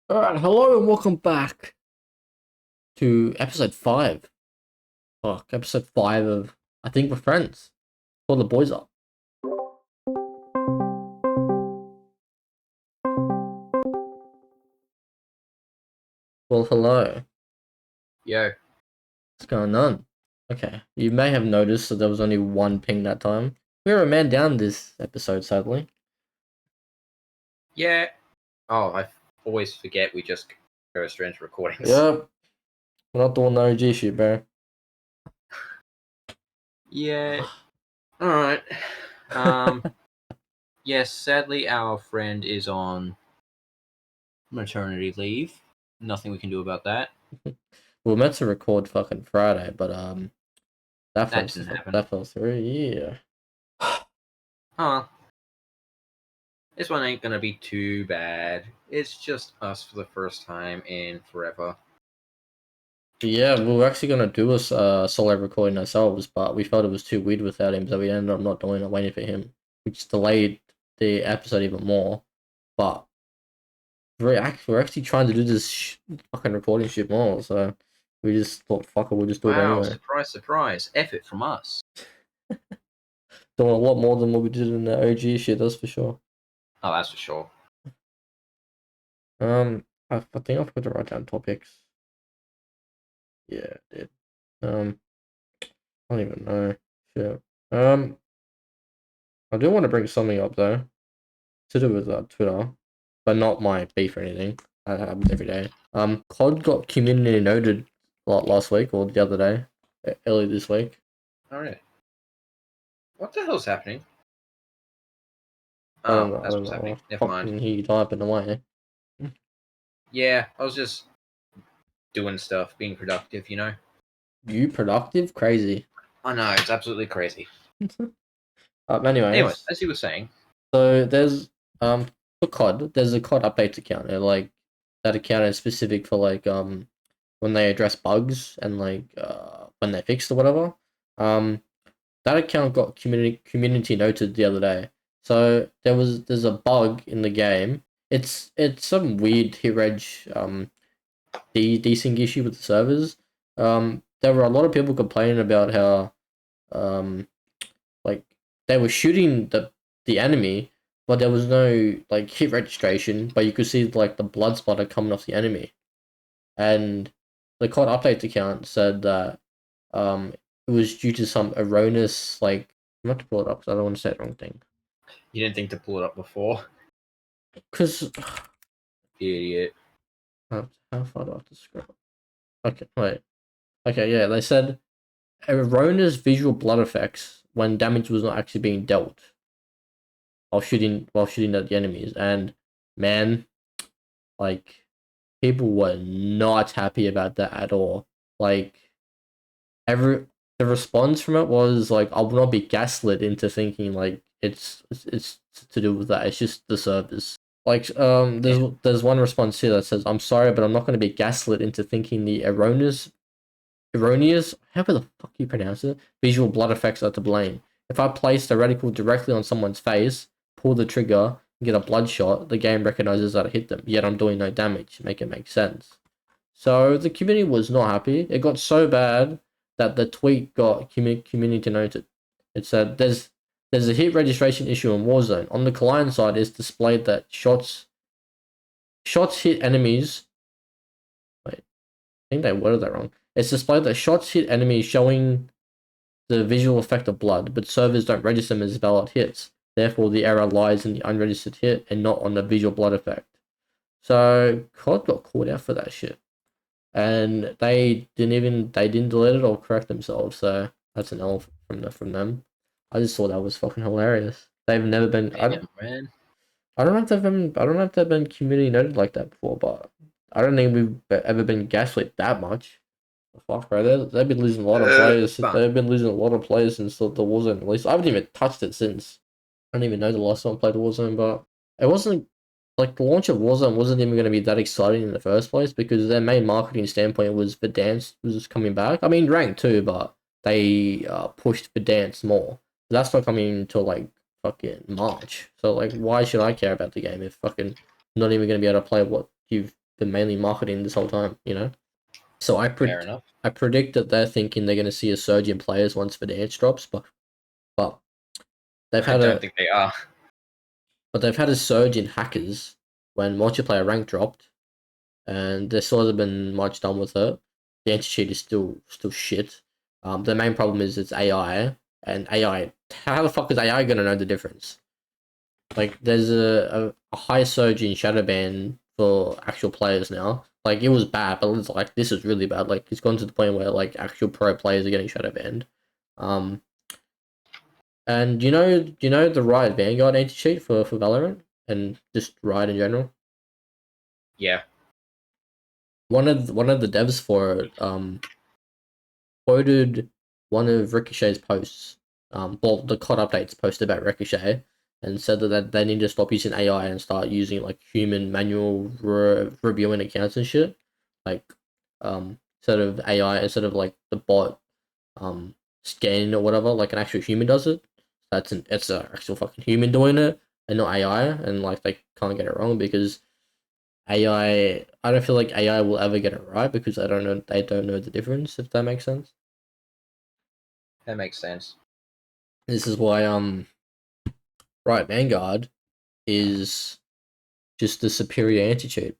Alright, hello and welcome back to episode 5. Fuck, episode 5 of I Think We're Friends. Call the boys up. Well, hello. Yo. What's going on? Okay, you may have noticed that there was only one ping that time. We were a man down this episode, sadly. Yeah. Oh, I always forget we just go straight into recordings. Yep. We're not doing no OG shit, bro. Yeah. Alright. Yes, sadly our friend is on maternity leave. Nothing we can do about that. We were meant to record fucking Friday, but that didn't happen. That fell through, yeah. Huh. This one ain't gonna be too bad. It's just us for the first time in forever. Yeah, we were actually gonna do a solo recording ourselves, but we felt it was too weird without him, so we ended up not doing it, waiting for him, which delayed the episode even more. But we're actually trying to do this fucking recording shit more, so we just thought, fuck it, we'll just do it Wow, anyway. surprise, surprise. Effort from us. Doing a lot more than what we did in the OG shit, that's for sure. Oh, that's for sure. I think I forgot to write down topics. Yeah, I did. I don't even know. Shit. I do want to bring something up though, to do with Twitter, but not my beef or anything. That happens every day. COD got community noted last week or the other day, early this week. Alright. What the hell's happening? I don't know. That's what's happening. Never mind. Hear you typing away. Yeah, I was just doing stuff, being productive, you know? You productive? Crazy. I know, it's absolutely crazy. Anyways, as you were saying. So there's for COD, there's a COD updates account. Like that account is specific for like when they address bugs and like when they fixed or whatever. That account got community noted the other day. So there's a bug in the game. It's some weird hit reg desync issue with the servers. There were a lot of people complaining about how like they were shooting the enemy, but there was no like hit registration, but you could see like the blood splatter coming off the enemy. And the COD update account said that it was due to some erroneous, like, I'm not to pull it up because I don't want to say the wrong thing. You didn't think to pull it up before? Because Idiot. how far do I have to scroll? Okay, wait. Okay, yeah, they said erroneous visual blood effects when damage was not actually being dealt while shooting at the enemies. And man, like, people were not happy about that at all. Like, the response from it was like, I will not be gaslit into thinking like it's to do with that. It's just the servers. Like, there's one response here that says, I'm sorry, but I'm not going to be gaslit into thinking the erroneous, however the fuck you pronounce it, visual blood effects are to blame. If I place the reticle directly on someone's face, pull the trigger, and get a bloodshot, the game recognizes that I hit them, yet I'm doing no damage. Make it make sense. So the community was not happy. It got so bad that the tweet got community noted. It said, there's a hit registration issue in Warzone. On the client side, it's displayed that shots hit enemies. Wait, I think they worded that wrong. It's displayed that shots hit enemies showing the visual effect of blood, but servers don't register them as valid hits. Therefore, the error lies in the unregistered hit and not on the visual blood effect. So COD got caught out for that shit, and they didn't delete it or correct themselves. So that's an L from them. I just thought that was fucking hilarious. They've never been. Man. I don't know if they've been community noted like that before, but I don't think we've ever been gaslit that much. Fuck, bro, they've been losing a lot of players. They've been losing a lot of players since the Warzone release. I haven't even touched it since. I don't even know the last time I played Warzone, but it wasn't like the launch of Warzone wasn't even going to be that exciting in the first place because their main marketing standpoint was Verdansk was coming back. I mean, ranked too, but they pushed Verdansk more. That's not coming until like fucking March. So like, why should I care about the game if fucking not even going to be able to play what you've been mainly marketing this whole time, you know. So Fair enough. I predict that they're thinking they're going to see a surge in players once Verdansk drops, but they've I had don't a think they are. but they've had a surge in hackers when multiplayer rank dropped, and there still hasn't been much done with it. The anti-cheat is still shit. The main problem is it's AI, and AI. How the fuck is AI gonna know the difference? Like, there's a high surge in shadow ban for actual players now. Like, it was bad, but it's like this is really bad. Like, it's gone to the point where like actual pro players are getting shadow banned. And do you know the Riot Vanguard anti-cheat for Valorant and just Riot in general? Yeah. One of the devs for it quoted one of Ricochet's posts, well, the COD updates posted about Ricochet, and said that they need to stop using AI and start using like human manual reviewing accounts and shit, like instead of like the bot scanning or whatever, like an actual human does it. It's an actual fucking human doing it and not AI, and like they can't get it wrong because I don't feel like AI will ever get it right because they don't know the difference, if that makes sense. That makes sense. This is why Riot Vanguard is just the superior anti-cheat.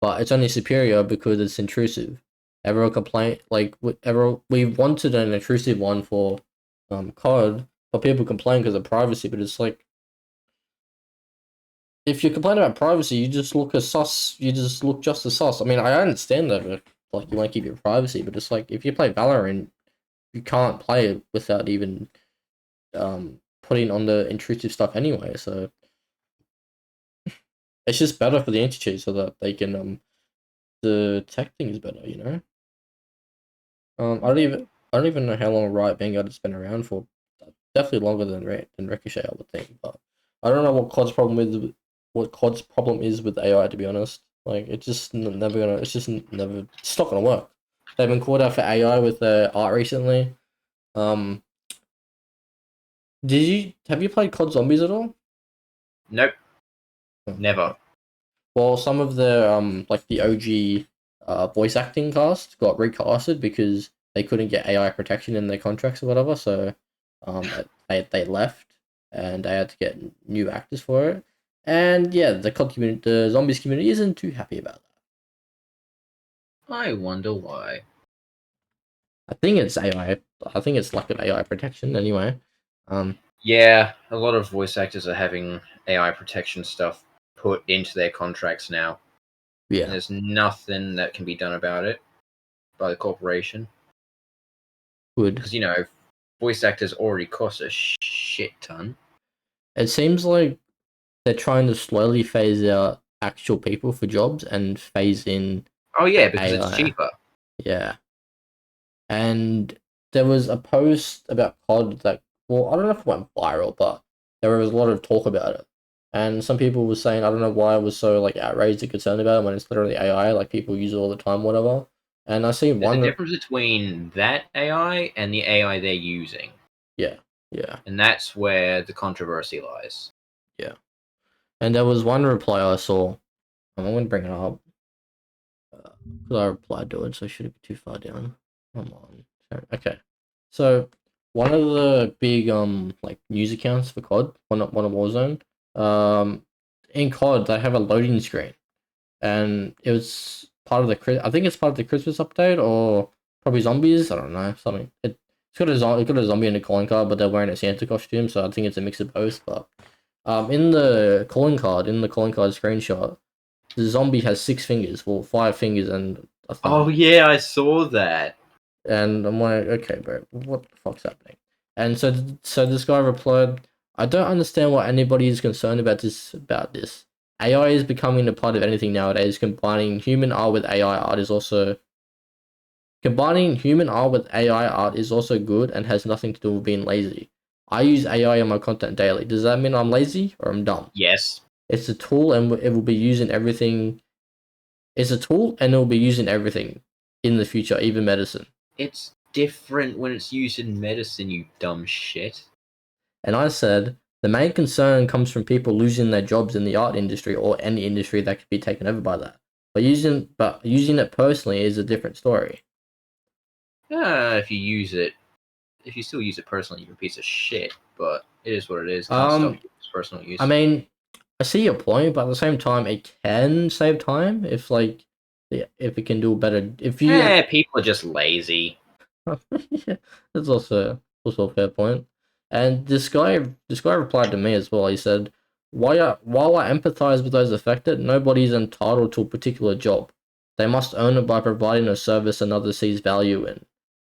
But it's only superior because it's intrusive. Everyone complain like we wanted an intrusive one for COD, but people complain because of privacy, but it's like if you complain about privacy, you just look as sus. You just look just as sus. I mean, I understand that, like you want to keep your privacy, but it's like if you play Valorant, you can't play it without even putting on the intrusive stuff anyway. So it's just better for the anti-cheat so that they can detect things better. You know. I don't even know how long Riot Vanguard has been around for. Definitely longer than Ricochet, I would think. But I don't know what COD's problem is with AI. To be honest, like it's just never gonna. It's just never. It's not gonna work. They've been called out for AI with art recently. Um, have you played COD Zombies at all? Nope. Oh, Never. okay. Well, some of the like the OG voice acting cast got recasted because they couldn't get AI protection in their contracts or whatever. So they left and they had to get new actors for it. And yeah, the zombies community isn't too happy about that. I wonder why. I think it's AI. I think it's lack of AI protection anyway. Um, Yeah, a lot of voice actors are having AI protection stuff put into their contracts now. And yeah, there's nothing that can be done about it by the corporation. good. Because, voice actors already cost a shit ton. It seems like they're trying to slowly phase out actual people for jobs and phase in Oh, yeah, because it's AI. cheaper. Yeah. And there was a post about COD that, well, I don't know if it went viral, but there was a lot of talk about it. And some people were saying, I don't know why I was so like outraged and concerned about it when it's literally AI, like people use it all the time, whatever. And I see There's a one, difference between that AI and the AI they're using. yeah, yeah, And that's where the controversy lies. yeah. And there was one reply I saw. I'm gonna bring it up because I replied to it, so it shouldn't be too far down. Come on. Okay. So one of the big like news accounts for COD, one of Warzone, in COD they have a loading screen, and it was part of I think it's part of the Christmas update or probably zombies. I don't know something. It's got a zombie in the calling card, but they're wearing a Santa costume, so I think it's a mix of both. But in the calling card screenshot, the zombie has 6 fingers, well 5 fingers and a Oh, thumb. yeah, I saw that. And I'm like, okay, bro, what the fuck's happening? And so this guy replied, I don't understand why anybody is concerned about this. AI is becoming a part of anything nowadays. Combining human art with AI art is also good and has nothing to do with being lazy. I use AI in my content daily. Does that mean I'm lazy or I'm dumb? Yes. It's a tool and it will be used in everything. It's a tool and it will be used in everything in the future, even medicine. It's different when it's used in medicine, you dumb shit. And I said, the main concern comes from people losing their jobs in the art industry or any industry that could be taken over by that. But using it personally is a different story. If you still use it personally, you're a piece of shit. But it is what it is. Can't stop its personal use. I mean, I see your point, but at the same time, it can save time if if it can do better. If you, People are just lazy. yeah, that's also a fair point. And this guy replied to me as well. He said, while I empathize with those affected, nobody is entitled to a particular job. They must earn it by providing a service another sees value in.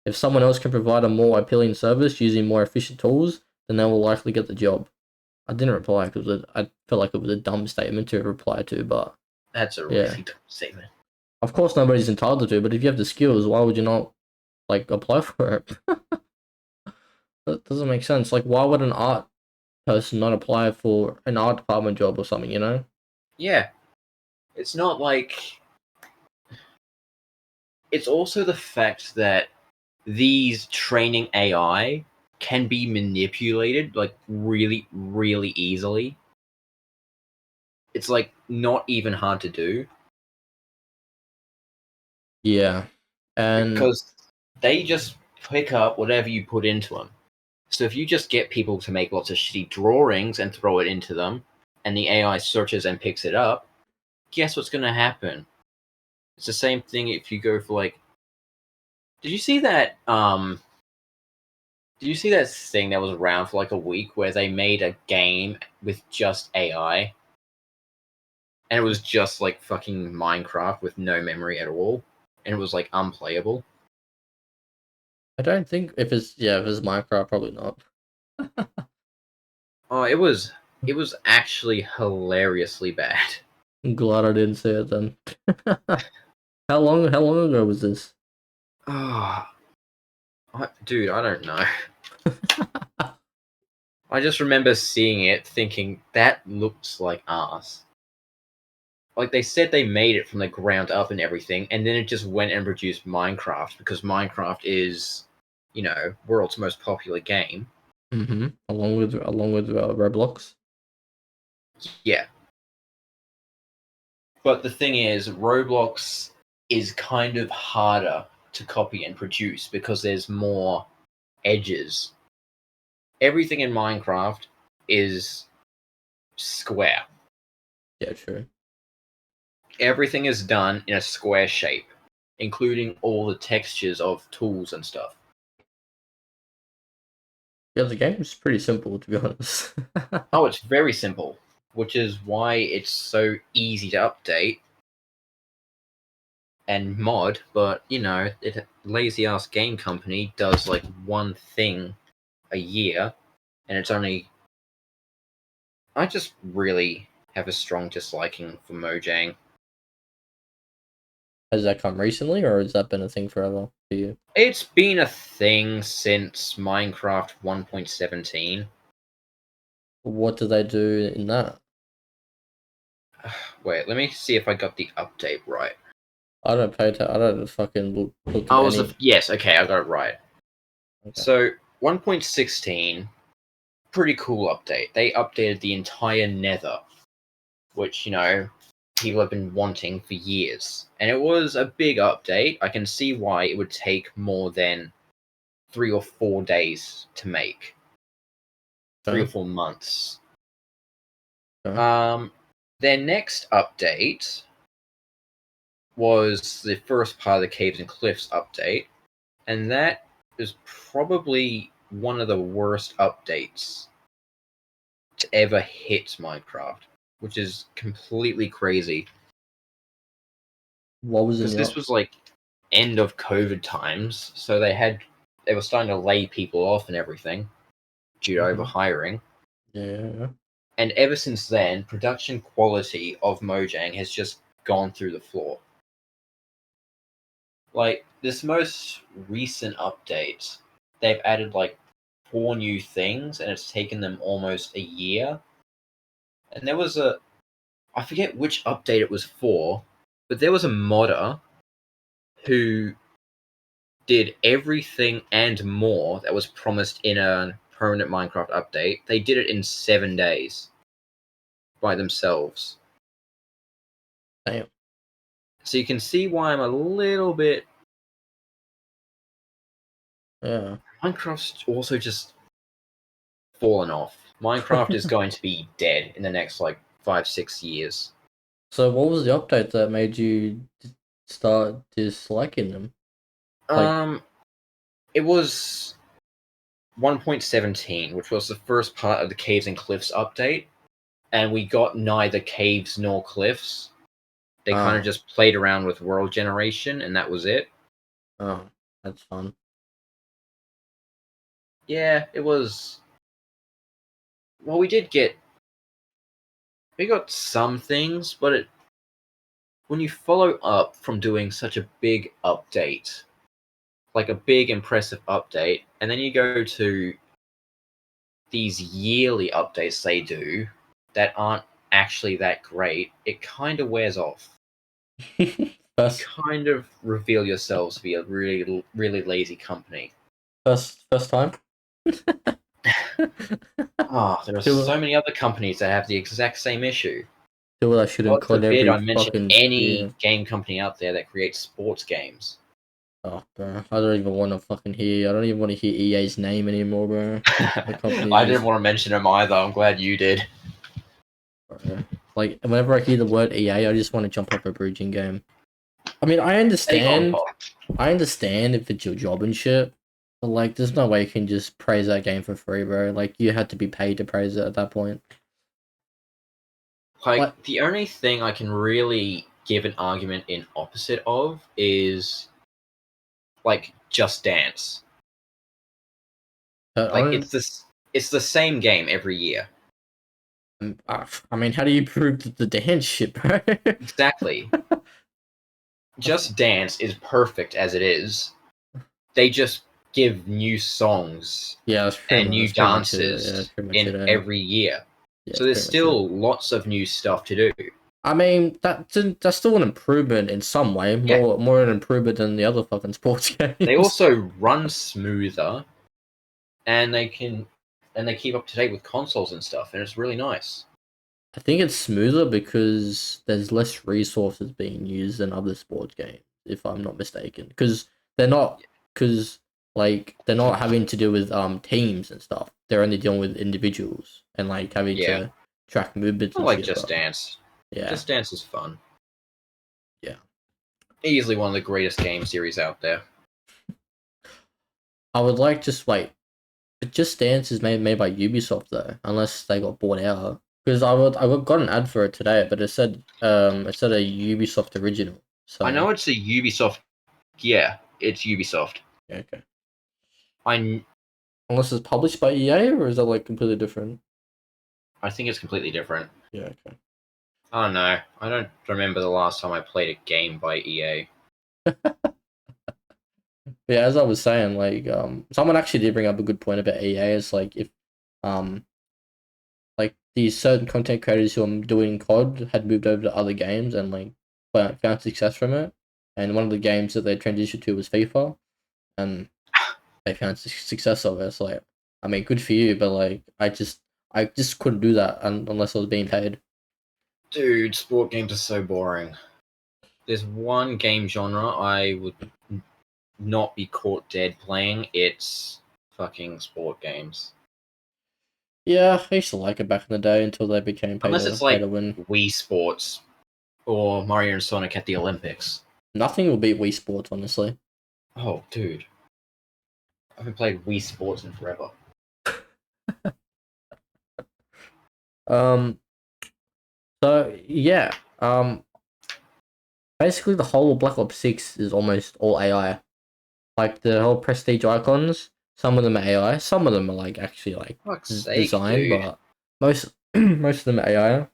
If someone else can provide a more appealing service using more efficient tools, then they will likely get the job. I didn't reply because I felt like it was a dumb statement to reply to, but That's a yeah. really dumb statement. Of course, nobody's entitled to, but if you have the skills, why would you not apply for it? That doesn't make sense. Like, why would an art person not apply for an art department job or something? You know? Yeah, it's not like. It's also the fact that these training AI can be manipulated like really, really easily. It's like not even hard to do Yeah, and because they just pick up whatever you put into them. So if you just get people to make lots of shitty drawings and throw it into them, and the AI searches and picks it up, guess what's going to happen? It's the same thing if you go for like. Did you see that? Did you see that thing that was around for like a week where they made a game with just AI? And it was just like fucking Minecraft with no memory at all. And it was like unplayable. I don't think if it's Minecraft, probably not. Oh, it was actually hilariously bad. I'm glad I didn't see it then. How long ago was this? Oh, dude, I don't know. I just remember seeing it thinking that looks like ass. Like they said they made it from the ground up and everything, and then it just went and produced Minecraft because Minecraft is, world's most popular game. Mm-hmm. Along with Roblox. Yeah. But the thing is, Roblox is kind of harder to copy and produce because there's more edges. Everything in Minecraft is square. Yeah, true. Everything is done in a square shape, including all the textures of tools and stuff. Yeah, the game is pretty simple to be honest. Oh, it's very simple, which is why it's so easy to update and mod, but it lazy ass game company does like one thing a year, and it's only. I just really have a strong disliking for Mojang. Has that come recently, or has that been a thing forever for you? It's been a thing since Minecraft 1.17. What do they do in that? Wait, let me see if I got the update right. I don't fucking look at Oh, any. yes, okay, I got it right. Okay. So 1.16, pretty cool update. They updated the entire Nether, which people have been wanting for years, and it was a big update. I can see why it would take more than 3 or 4 days to make. 3 or 4 months. Okay. Their next update was the first part of the Caves and Cliffs update, and that is probably one of the worst updates to ever hit Minecraft, which is completely crazy. What was in Because the this was like end of COVID times, so they were starting to lay people off and everything due to Mhm. overhiring. Yeah. And ever since then, production quality of Mojang has just gone through the floor. Like this most recent update, they've added like 4 new things, and it's taken them almost a year. And I forget which update it was for, but there was a modder who did everything and more that was promised in a permanent Minecraft update. They did it in 7 days by themselves. Damn. So you can see why I'm a little bit. Yeah. Minecraft's also just fallen off. Minecraft is going to be dead in the next like 5-6 years. So what was the update that made you start disliking them? Like, It was 1.17, which was the first part of the Caves and Cliffs update, and we got neither caves nor cliffs. They kind of oh, just played around with world generation, and that was it. oh, that's fun. Yeah, it was. Well, we got some things, but when you follow up from doing such a big update, like a big impressive update, and then you go to these yearly updates they do that aren't actually that great, it kind of wears off. You first, kind of reveal yourselves to be a really, really lazy company. first time. There are People, so many other companies that have the exact same issue. people that shouldn't God call forbid every I mention fucking any yeah. game company out there that creates sports games. Oh, bro, I don't even want to fucking hear. I don't even want to hear EA's name anymore, bro. The company's I didn't just, want to mention them either. I'm glad you did. bro. Like whenever I hear the word EA, I just want to jump off a bridge in game. I mean, I Take on understand. top. I understand if it's your job and shit, but like, there's no way you can just praise that game for free, bro. Like, you had to be paid to praise it at that point. Like, Like, the only thing I can really give an argument in opposite of is, like, Just Dance. Like, on, it's the same game every year. I mean, how do you prove the dance shit, bro? Exactly. Just Dance is perfect as it is. They just give new songs Yeah, and new that's pretty much it. Yeah, that's dances pretty much in it. every year. Yeah, So that's there's pretty much it. still lots of new stuff to do. I mean, that's still an improvement in some way. Yeah. More an improvement than the other fucking sports They games. also run smoother and they keep up to date with consoles and stuff, and it's really nice. I think it's smoother because there's less resources being used than other sports games, if I'm not mistaken. Because they're not, because like they're not having to do with teams and stuff. They're only dealing with individuals and like having Yeah. to track movements I and like shit. Just But Dance. yeah, Just Dance is fun. yeah. Easily one of the greatest game series out there. I would like just like, but Just Dance is made by Ubisoft though, unless they got bought out. Because got an ad for it today, but it said a Ubisoft original. I So know it's a Ubisoft. Yeah, it's Ubisoft. yeah, okay. I Unless it's published by EA, or is that like completely different? I think it's completely different. Yeah, okay. I don't know. I don't remember the last time I played a game by EA. Yeah, as I was saying, like someone actually did bring up a good point about EA. It's like if um like these certain content creators who are doing COD had moved over to other games and like found success from it, and one of the games that they transitioned to was FIFA, and they found success of it. It's like, I mean, good for you, but like I just couldn't do that unless I was being paid. Dude, sport games are so boring. There's one game genre I would not be caught dead playing. It's fucking sport games. Yeah, I used to like it back in the day until they became Unless it's pay like to win. Wii Sports or Mario and Sonic at the Olympics. Nothing will beat Wii Sports, honestly. Oh, dude. I haven't played Wii Sports in forever. Um, so yeah, basically the whole Black Ops 6 is almost all AI. Like the whole prestige icons, some of them are AI, some of them are like actually like Fuck's sake, designed, dude. but most most of them are AI.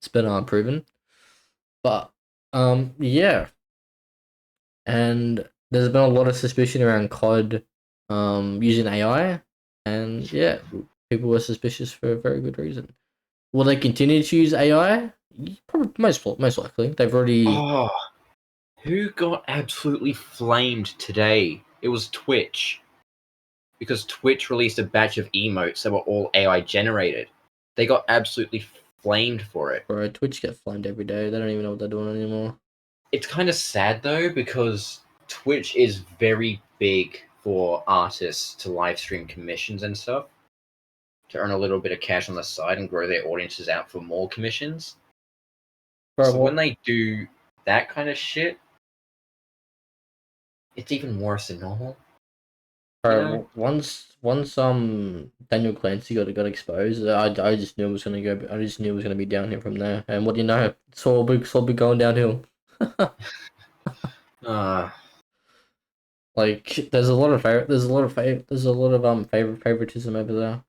It's been proven. But yeah, and there's been a lot of suspicion around COD using AI, and yeah, people were suspicious for a very good reason. Will they continue to use AI? Probably most likely. They've already. Oh, who got absolutely flamed today? It was Twitch. Because Twitch released a batch of emotes that were all AI generated. They got absolutely flamed for it. Bro, Twitch get flamed every day. They don't even know what they're doing anymore. It's kind of sad though because Twitch is very big for artists to live stream commissions and stuff to earn a little bit of cash on the side and grow their audiences out for more commissions. Bro, So when they do that kind of shit, it's even worse than normal. You know? once Daniel Clancy got exposed, I just knew it was gonna go. I just knew it was gonna be downhill from there. And what do you know? It's all been going downhill. Uh, Like there's a lot of favoritism over there.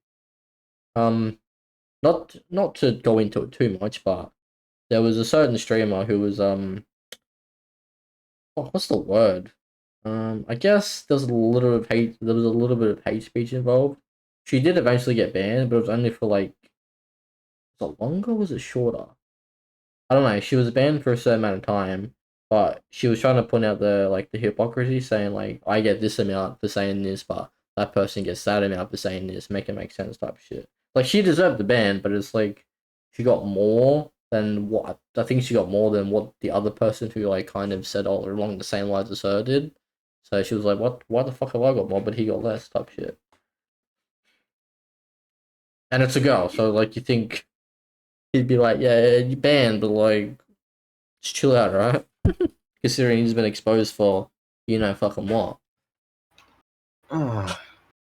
Not to go into it too much, but there was a certain streamer who was what's the word? I guess there was a little bit of hate. There was a little bit of hate speech involved. She did eventually get banned, but it was only for like, was it longer? Or was it shorter? I don't know. She was banned for a certain amount of time, but she was trying to point out the hypocrisy, saying like I get this amount for saying this, but that person gets that amount for saying this. Make it make sense, type of shit. Like she deserved the ban, but it's like she got more than what I think she got more than what the other person who like kind of said all along the same lines as her did. So she was like, "What? Why the fuck have I got more, but he got less?" Type shit. And it's a girl, so like you think he'd be like, "Yeah, you banned," but like, just chill out, right? Considering he's been exposed for, fucking what.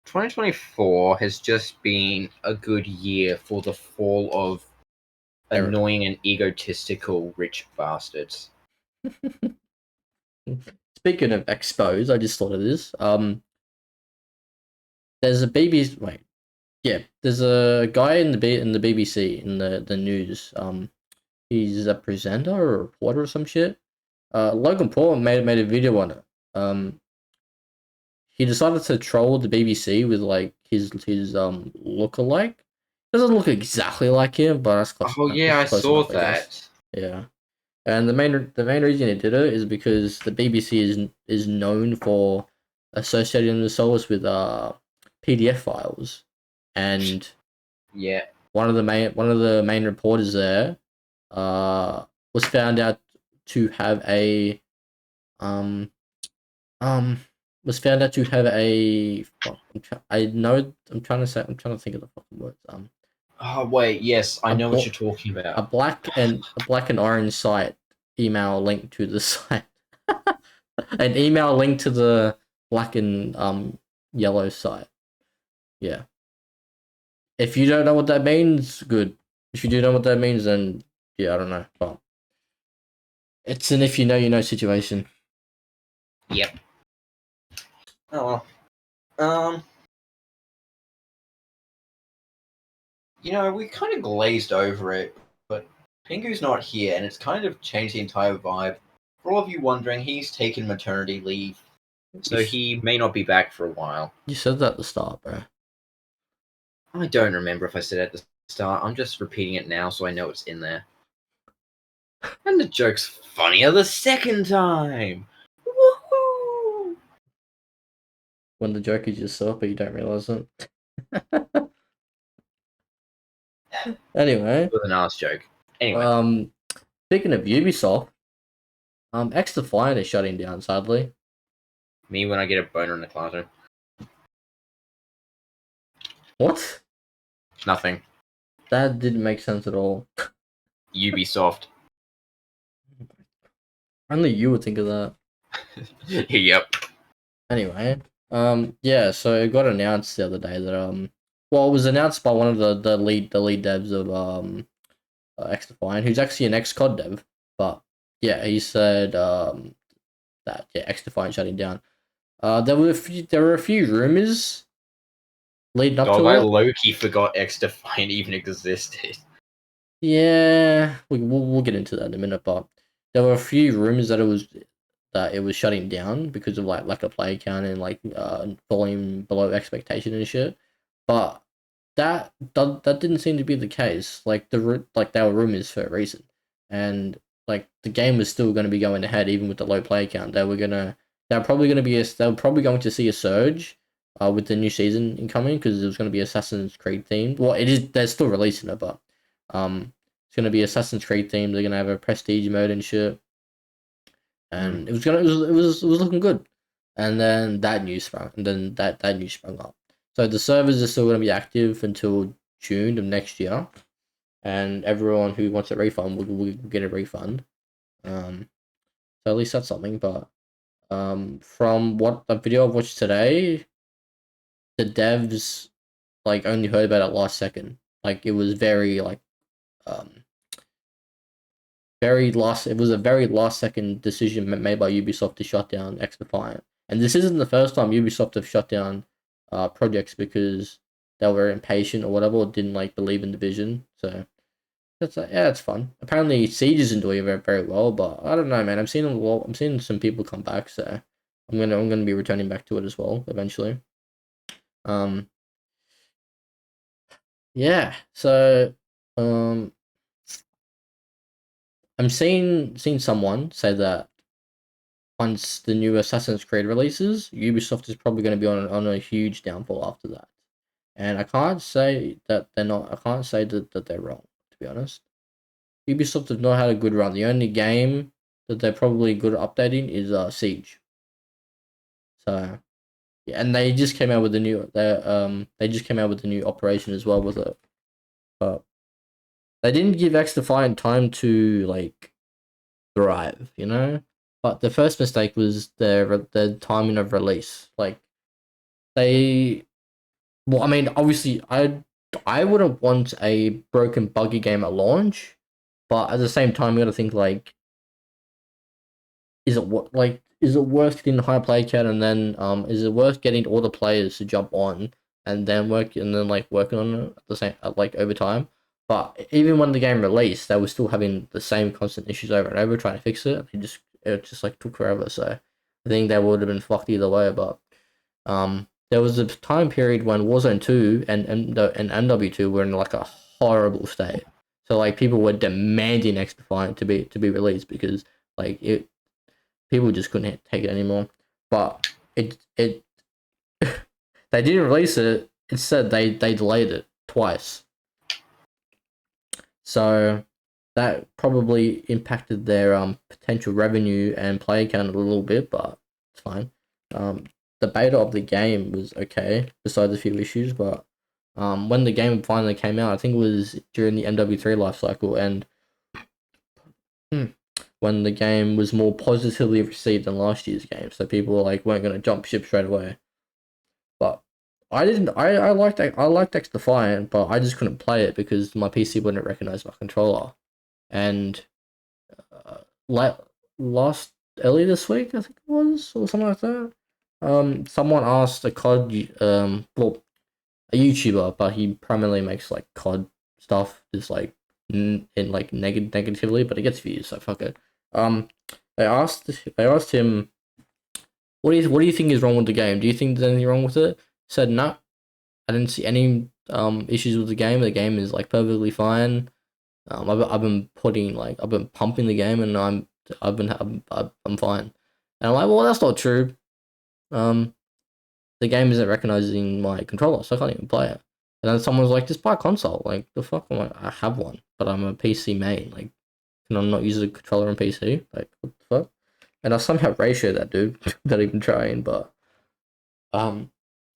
2024 has just been a good year for the fall of annoying and egotistical rich bastards. Speaking of exposed, I just thought of this. There's a BBC. Wait, yeah, there's a guy in the BBC in the news. He's a presenter or a reporter or some shit. Logan Paul made a video on it. He decided to troll the BBC with like his lookalike. Doesn't look exactly like him, but that's close Oh enough. yeah, It's I close saw enough, I guess. that. Yeah. And the main reason he did it is because the BBC is known for associating themselves with PDF files, and Yeah. one of the main reporters there was found out to have a um um was found out to have a fuck, I'm trying to say I'm trying to think of the fucking words Oh wait, yes, I a know what you're blo- talking a about. black and orange site email link to the site. An email link to the black and yellow site. Yeah. If you don't know what that means, good. If you do know what that means, then yeah, I don't know. But it's an if you know you know situation. Yep. Oh well. We kind of glazed over it, but Pingu's not here, and it's kind of changed the entire vibe. For all of you wondering, he's taken maternity leave, You, so he may not be back for a while. you said that at the start, bro. I don't remember if I said it at the start. I'm just repeating it now so I know it's in there. And the joke's funnier the second time! Woohoo! When the joke is yourself, but you don't realize it. Anyway, It was an ass joke. Anyway, speaking of Ubisoft, XDefiant is shutting down, sadly. me when I get a boner in the classroom. What? Nothing. That didn't make sense at all. Ubisoft. Only you would think of that. Yep. Anyway, yeah, so it got announced the other day that well, it was announced by one of the lead devs of XDefiant, who's actually an ex-COD dev, but yeah, he said that yeah, XDefiant shutting down. There were a few rumors leading up Dog, to I it. low-key forgot XDefiant even existed. Yeah, we'll get into that in a minute, but there were a few rumors that it was shutting down because of like lack of player count and like volume below expectation and shit. But that didn't seem to be the case. Like they were rumors for a reason, and like the game was still going to be going ahead even with the low player count. They were probably going to see a surge, with the new season incoming because it was going to be Assassin's Creed themed. Well, it is. They're still releasing it, but it's going to be Assassin's Creed themed. They're going to have a prestige mode and shit. and it was looking good, and then that news sprung, and then that news sprung up. So the servers are still gonna be active until June of next year, and everyone who wants a refund will get a refund. So at least that's something. But from what the video I've watched today, the devs like only heard about it last second. Like it was very like um very last. It was a very last second decision made by Ubisoft to shut down XDefiant. And this isn't the first time Ubisoft have shut down projects because they were impatient or whatever, or didn't like believe in the vision. So that's yeah, it's fun. Apparently, Siege isn't doing very, very well, but I don't know, man. I'm seeing some people come back, so I'm gonna be returning back to it as well eventually. Um, yeah. So, um, I'm seeing someone say that once the new Assassin's Creed releases, Ubisoft is probably going to be on a huge downfall after that. And I can't say that they're not. I can't say that they're wrong. To be honest, Ubisoft have not had a good run. The only game that they're probably good at updating is Siege. So yeah, and they just came out with the new. They just came out with the new operation as well with it, but they didn't give XDefiant time to like thrive. You know. But the first mistake was the timing of release. Like they, well, I mean, obviously, I wouldn't want a broken, buggy game at launch, but at the same time, you got to think like, is it worth getting the high play count, and then is it worth getting all the players to jump on and then working on it at the same like over time? But even when the game released, they were still having the same constant issues over and over trying to fix it. It just like took forever. So I think they would have been fucked either way. But there was a time period when Warzone 2 and MW2 were in like a horrible state. So like people were demanding XDefiant to be released because like it people just couldn't take it anymore. But it they didn't release it. Instead, they delayed it twice. So that probably impacted their potential revenue and player count a little bit, but it's fine. The beta of the game was okay, besides a few issues, but when the game finally came out, I think it was during the MW3 life cycle, and when the game was more positively received than last year's game, so people weren't gonna jump ship straight away. But I didn't. I liked XDefiant, but I just couldn't play it because my PC wouldn't recognize my controller. And like last early this week, I think it was, or something like that. Someone asked a well, a YouTuber, but he primarily makes like COD stuff, just like in like negatively, but it gets views, so fuck it. They asked him, what do you think is wrong with the game? Do you think there's anything wrong with it? He said no, I didn't see any issues with the game. The game is like perfectly fine. I've been pumping the game, and I'm fine. And I'm like, well, that's not true. The game isn't recognizing my controller, so I can't even play it. And then someone was like, just buy a console. Like, the fuck? I'm like, I have one, but I'm a PC main. Like, can I not use a controller on PC? Like, what the fuck? And I somehow ratio that, dude. Not even trying, but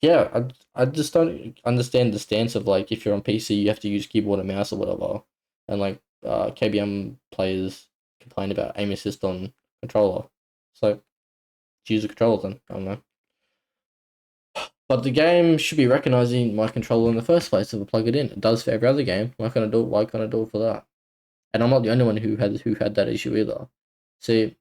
yeah, I just don't understand the stance of like if you're on PC you have to use keyboard and mouse or whatever, and like KBM players complain about aim assist on controller. So use a controller then. I don't know. But the game should be recognizing my controller in the first place if I plug it in. It does for every other game. Why can't I do it? Why can't I do it for that? And I'm not the only one who had that issue either. See,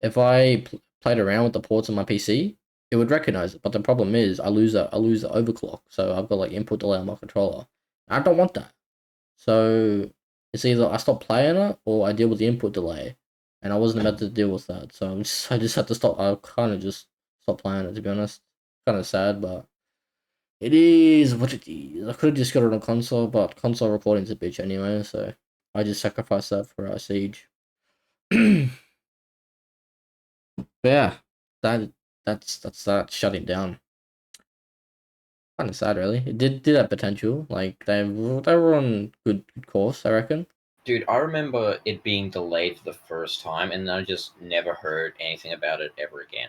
if I played around with the ports on my PC, it would recognize it. But the problem is, I lose the overclock, so I've got like input delay on my controller. I don't want that. So it's either I stop playing it or I deal with the input delay, and I wasn't about to deal with that. So I just had to stop. I kind of just stopped playing it, to be honest. Kind of sad, but it is what it is. I could have just got it on console, but console recording's a bitch anyway, so I just sacrificed that for Siege. But yeah, that's that shutting down. Kind of sad, really. It did have potential. Like they were on good course, I reckon. Dude, I remember it being delayed for the first time, and I just never heard anything about it ever again.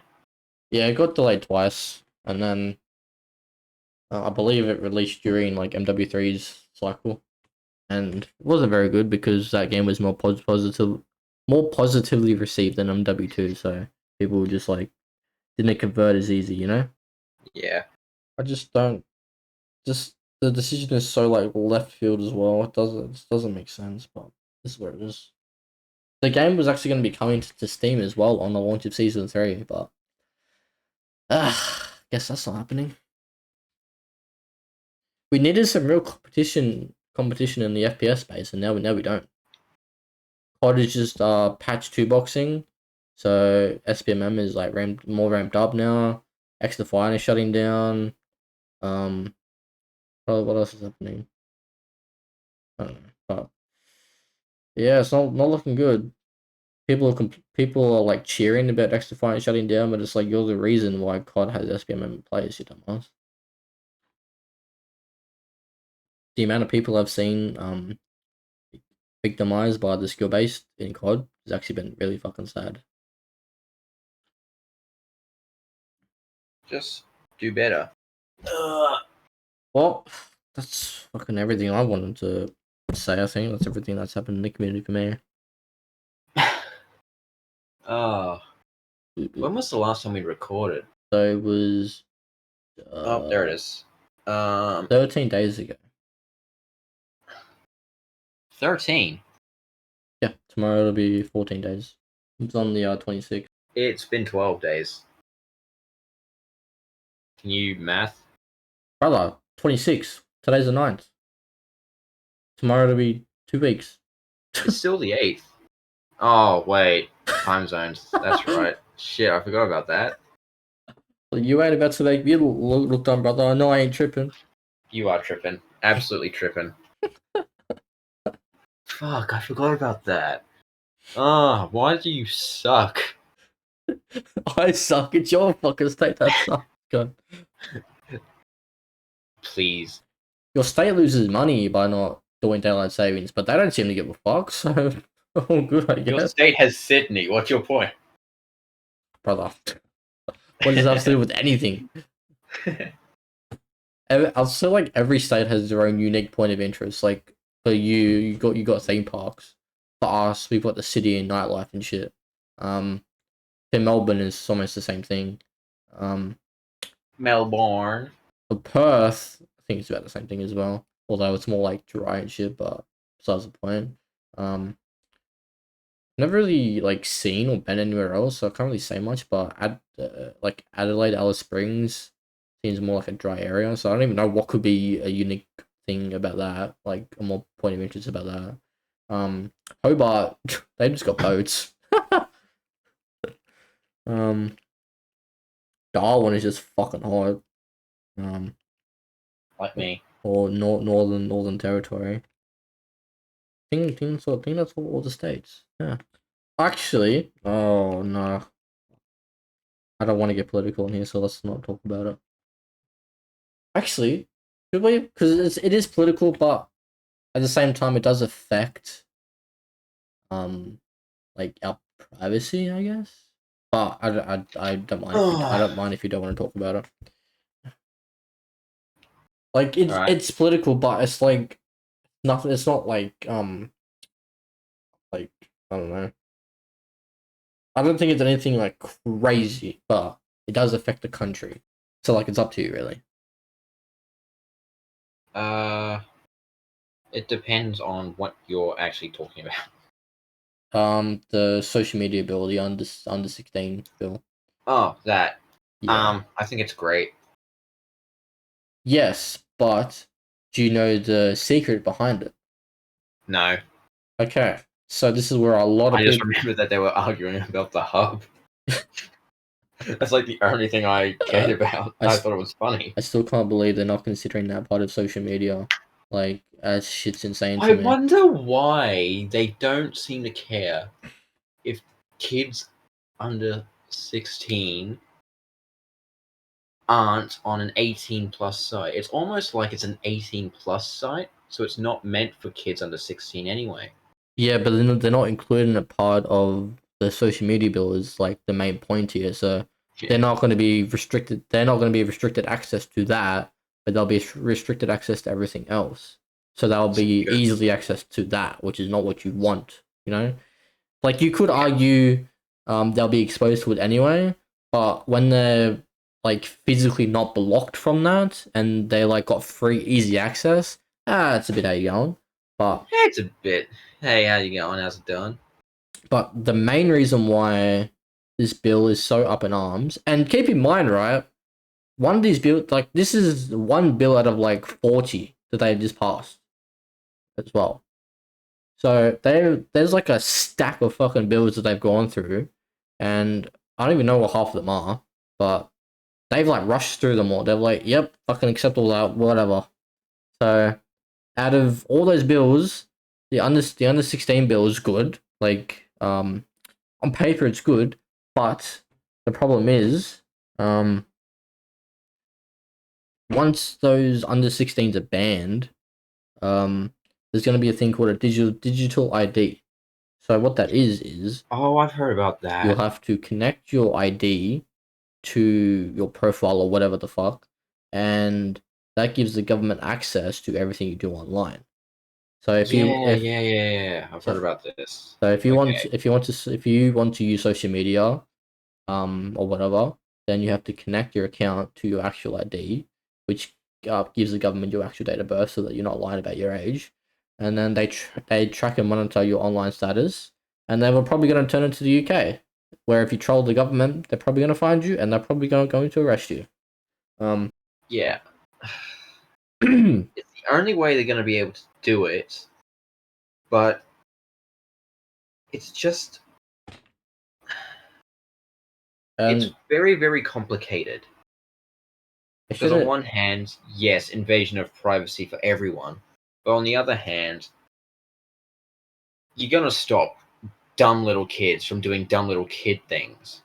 Yeah, it got delayed twice, and then I believe it released during like MW3's cycle, and it wasn't very good because that game was more positively received than MW2. So people just like didn't convert as easy, you know. Yeah. I just don't. Just the decision is so like left field as well. It doesn't make sense, but this is where it is. The game was actually going to be coming to Steam as well on the launch of Season 3, but guess that's not happening. We needed some real competition in the FPS space, and now we don't. COD is just patch 2 boxing, so SPMM is like more ramped up now. XDefiant is shutting down. What else is happening? I don't know, but yeah, it's not looking good. People are like cheering about XDefiant shutting down, but it's like you're the reason why COD has SPMM players, you dumbass. The amount of people I've seen victimized by the skill based in COD has actually been really fucking sad. Just do better. Well, that's fucking everything I wanted to say. I think that's everything that's happened in the community for me. Oh, when was the last time we recorded? So it was Oh, there it is. 13 days ago. 13. Yeah, tomorrow it'll be 14 days. It's on the 26th. It's been 12 days. Can you math? Brother, 26. Today's the 9th. Tomorrow it'll be 2 weeks. It's still the 8th. Oh, wait. Time zones. That's right. Shit, I forgot about that. You ain't about to make me look dumb, brother. I know I ain't tripping. You are tripping. Absolutely tripping. Fuck, I forgot about that. Ah, why do you suck? I suck. It's your fucking state that sucks. God. Please. Your state loses money by not doing daylight savings, but they don't seem to give a fuck, so all good, I Your guess. state has Sydney. What's your point? Brother. What does that have to do with anything? I'll say like every state has their own unique point of interest. Like for you got theme parks. For us, we've got the city and nightlife and shit. In Melbourne is almost the same thing. Melbourne. For Perth, I think it's about the same thing as well. Although it's more like dry and shit, but besides the point. Never really like seen or been anywhere else, so I can't really say much. But like Adelaide, Alice Springs seems more like a dry area, so I don't even know what could be a unique thing about that, like a more point of interest about that. Hobart, they just got boats. um, Darwin is just fucking hot. Like me. Or Northern Territory. Think that's all the states. Yeah. Actually, oh no, I don't want to get political in here, so let's not talk about it. Actually, should we? Because it is political, but at the same time, it does affect like our privacy, I guess. But I don't mind I don't mind if you don't want to talk about it. Like Alright. it's political, but it's like nothing. It's not like I don't know. I don't think it's anything like crazy, but it does affect the country. So like it's up to you really. It depends on what you're actually talking about. The social media bill, the under 16 bill. Oh, that. Yeah. I think it's great. Yes, but do you know the secret behind it? No. Okay, so this is where a lot of I just people. remember that they were arguing about the hub. That's like the only thing I cared about. I thought it was funny. I still can't believe they're not considering that part of social media. Like, that shit's insane I to me. wonder why they don't seem to care if kids under 16 aren't on an 18 plus site. It's almost like it's an 18 plus site, so it's not meant for kids under 16 anyway. Yeah, but they're not including a part of the social media bill is like the main point here. So they're Yeah, not going to be restricted. They're not going to be restricted access to that, but they'll be restricted access to everything else. So they'll it's be good. easily access to that, which is not what you want. You know, like you could Yeah, argue, they'll be exposed to it anyway. But when they're like physically not blocked from that, and they like got free easy access, it's a bit how you going. But it's a bit. Hey, how you going? How's it doing? the main reason why this bill is so up in arms, and keep in mind, right, one of these bills, like this is one bill out of like 40 that they just passed as well. So there's like a stack of fucking bills that they've gone through, and I don't even know what half of them are, but they've like rushed through them all. They're like, yep, fucking accept all that, whatever. So out of all those bills, the under 16 bill is good. Like on paper it's good, but the problem is, um, once those under 16s are banned, there's going to be a thing called a digital ID. So what that is Oh, I've heard about you'll that. have to connect your ID to your profile or whatever the fuck, and that gives the government access to everything you do online. So if you Yeah, if yeah, yeah, yeah. I've heard so, about this. so if you want Okay. if you want to use social media, or whatever, then you have to connect your account to your actual ID, which gives the government your actual date of birth so that you're not lying about your age. And then they track and monitor your online status, and they were probably going to turn it to the UK, where if you troll the government, they're probably going to find you and they're probably going to arrest you. Um, Yeah. and It's the only way they're going to be able to do it, but it's just. It's very, very complicated. I Because on shouldn't. one hand, yes, invasion of privacy for everyone, but on the other hand, you're going to stop dumb little kids from doing dumb little kid things.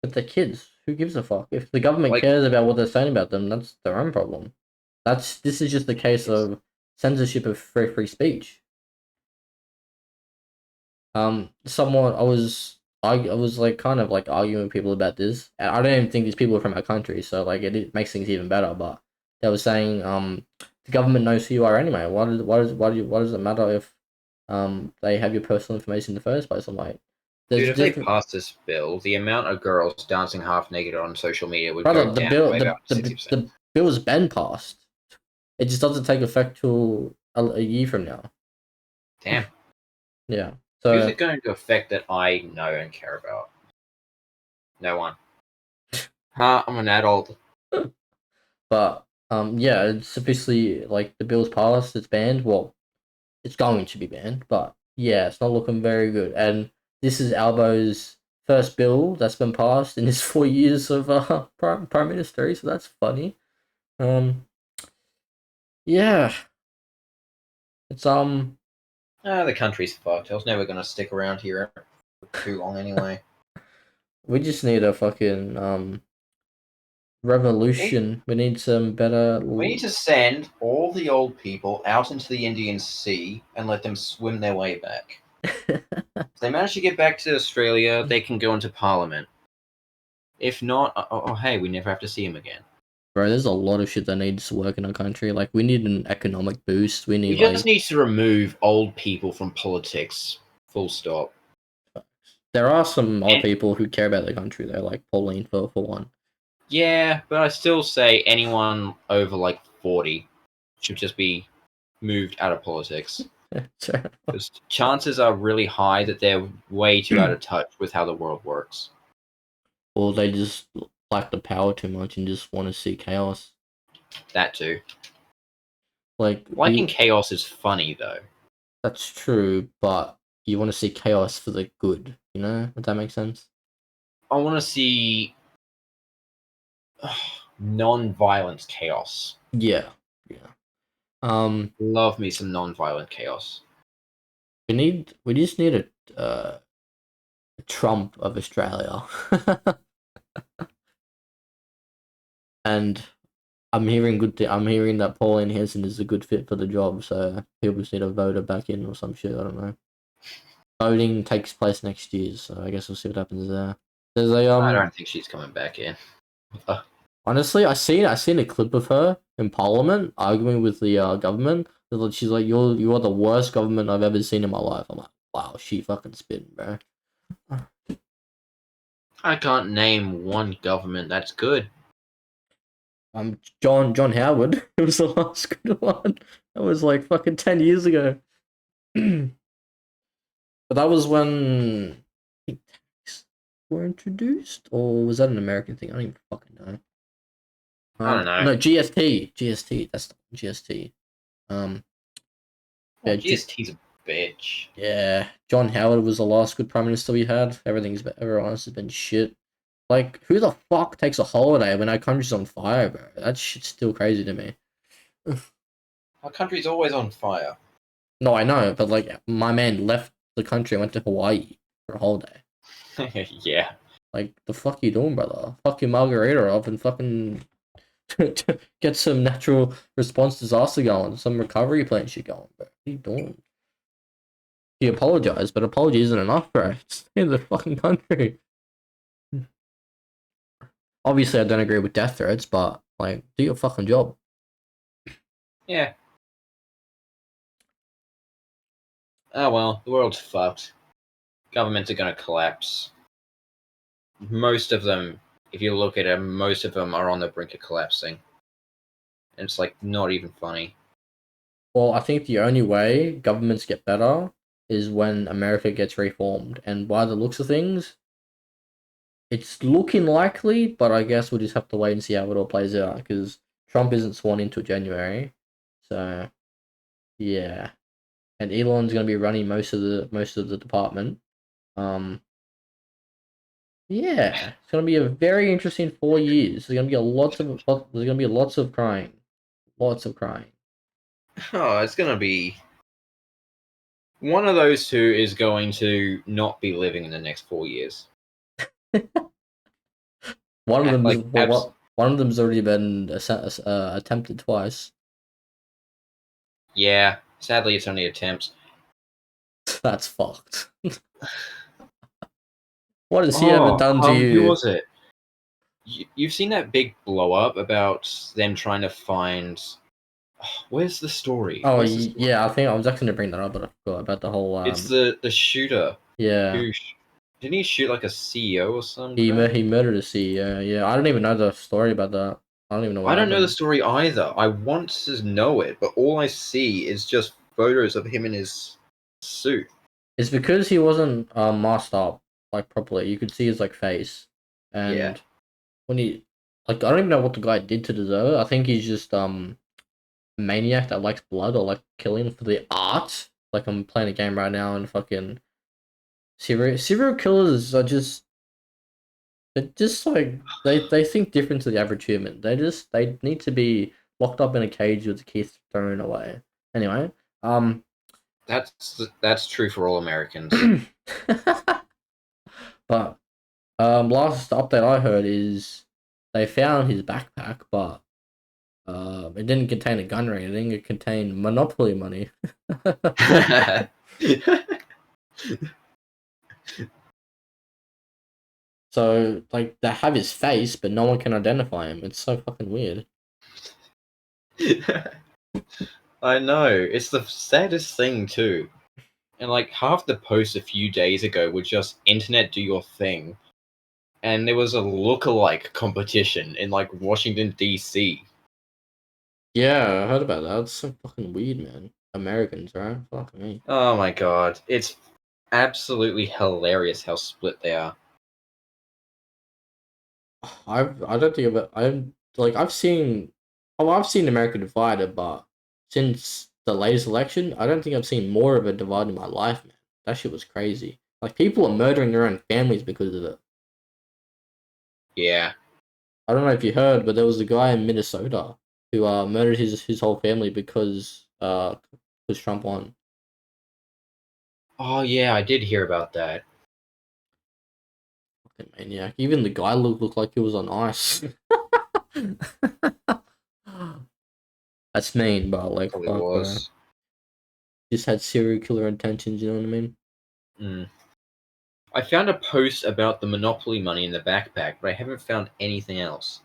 But the kids, who gives a fuck? If the government Like, cares about what they're saying about them, that's their own problem. This is just a case it's, of censorship of free speech. Someone I was like kind of like arguing with people about this. And I don't even think these people are from our country, so like it makes things even better. But they were saying the government knows who you are anyway. Why does it matter if they have your personal information in the first place? I'm like, dude, there's if they different pass this bill, the amount of girls dancing half naked on social media would go brother. down by about 60%. The bill's been passed. It just doesn't take effect till a year from now. Damn. Yeah. Who's So it going to affect that I know and care about? No one. Huh? I'm an adult. but yeah, it's officially like the bill's passed, it's banned. Well, it's going to be banned, but yeah, it's not looking very good. And this is Albo's first bill that's been passed in his 4 years of prime ministry, so that's funny. Um, yeah, it's The country's fucked. I was never going to stick around here for too long anyway. we just need a fucking revolution. We need some better. We need to send all the old people out into the Indian Sea and let them swim their way back. If they manage to get back to Australia, they can go into Parliament. If not, hey, we never have to see him again. Bro, there's a lot of shit that needs to work in our country. Like, we need an economic boost. We We need just like need to remove old people from politics. Full stop. there are some old And people who care about their country though, like Pauline for one. yeah, but I still say anyone over like 40 should just be moved out of politics. So, Because chances are really high that they're way too out of touch with how the world works. or they just lack the power too much and just want to see chaos. That too. Like Liking we, chaos is funny though. that's true, but you want to see chaos for the good. You know, if that makes sense. I want to see non-violent chaos. Yeah, yeah. Love me some non-violent chaos. We just need a Trump of Australia, and I'm hearing that Pauline Hanson is a good fit for the job, so people just need to vote her back in or some shit. I don't know. voting takes place next year, so I guess we'll see what happens there. There's a I don't think she's coming back in. honestly, I seen a clip of her in Parliament arguing with the government. She's like, you are the worst government I've ever seen in my life. I'm like, wow, she fucking spitting, bro. I can't name one government that's good. John Howard. It was the last good one. That was like fucking 10 years ago. But that was when I think tax were introduced, or was that an American thing? I don't even fucking know. I don't know. No, GST. That's the GST. Well, Yeah, GST's a bitch. yeah. John Howard was the last good prime minister we had. Everyone else has been shit. Like, who the fuck takes a holiday when our country's on fire, bro? That shit's still crazy to me. Our country's always on fire. No, I know, but like, my man left the country and went to Hawaii for a holiday. Yeah. Like, the fuck you doing, brother? Fuck your margarita off and fucking get some natural response disaster going, some recovery plan shit going, bro. What are you doing? He apologized, but apology isn't enough, bro. Stay in the fucking country. Obviously, I don't agree with death threats, but like, do your fucking job. Yeah. Oh well, the world's fucked. Governments are gonna collapse. Most of them, if you look at them, most of them are on the brink of collapsing. And it's like not even funny. Well, I think the only way governments get better is when America gets reformed, and by the looks of things, it's looking likely, but I guess we'll just have to wait and see how it all plays out because Trump isn't sworn in until January. So, yeah, and Elon's gonna be running most of the department. Um, yeah, it's gonna be a very interesting 4 years. There's gonna be lots of crying, lots of crying. Oh, it's gonna be one of those two is going to not be living in the next 4 years. One of them is Like, one of them's already been attempted twice. yeah. Sadly, it's only attempts. That's fucked. What has he ever done to Who you? was it? You've seen that big blow up about them trying to find. Where's the story? Oh, Where's the story? yeah, I think I was actually gonna bring that up, but I forgot about the whole It's the shooter yeah. who didn't he shoot like a CEO or He something? he murdered a CEO. Yeah, I don't even know the story about that. I don't even know what I don't know the happened. story either. I want to know it, but all I see is just photos of him in his suit. It's because he wasn't masked up like properly. You could see his like face, Yeah. and when he like I don't even know what the guy did to deserve it. I think he's just a maniac that likes blood or like killing for the art. Like I'm playing a game right now and fucking serial killers are just they're just like they think different to the average human. They need to be locked up in a cage with the keys thrown away. Anyway, That's true for all Americans. but last update I heard is they found his backpack, but it didn't contain a gun or anything. It contained Monopoly money. So like they have his face, but no one can identify him. It's so fucking weird. I know. It's the saddest thing too. And like half the posts a few days ago were just internet do your thing. And there was a lookalike competition in like Washington DC. Yeah, I heard about that. It's so fucking weird, man. Americans, right? Fuck me. Oh my god. It's absolutely hilarious how split they are. I don't think about I'm like I've seen America divided, but since the latest election, I don't think I've seen more of a divide in my life, man. That shit was crazy. Like people are murdering their own families because of it. Yeah. I don't know if you heard, but there was a guy in Minnesota who murdered his whole family because Trump won. Oh yeah, I did hear about that. Fucking maniac. Even the guy looked like he was on ice. That's mean, but like Probably fuck, bro. was. Just had serial killer intentions. You know what I mean? I found a post about the Monopoly money in the backpack, but I haven't found anything else.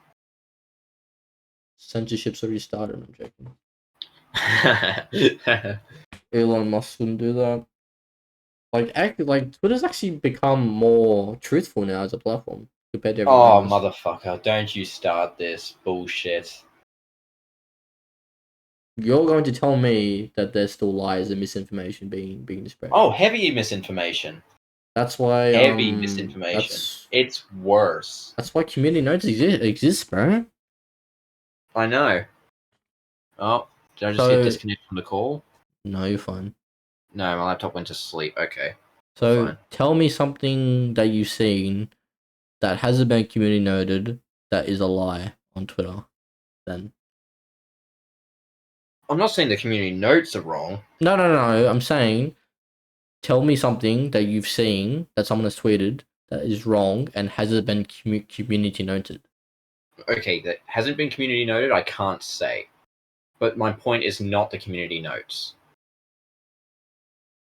Censorship's already started. I'm joking. Oh, Elon Musk wouldn't do that. Like Twitter's actually become more truthful now as a platform compared to everything else. motherfucker, don't you start this bullshit. You're going to tell me that there's still lies and misinformation being spread. Oh, heavy misinformation. That's why Heavy misinformation. It's worse. that's why community notes exists, bro. I know. Oh, did I just So- get disconnected from the call? No, you're fine. No, my laptop went to sleep. Okay. So Fine. tell me something that you've seen that hasn't been community noted that is a lie on Twitter. Then I'm not saying the community notes are wrong. no. I'm saying tell me something that you've seen that someone has tweeted that is wrong and hasn't been community noted. Okay, that hasn't been community noted, I can't say. But my point is not the community notes.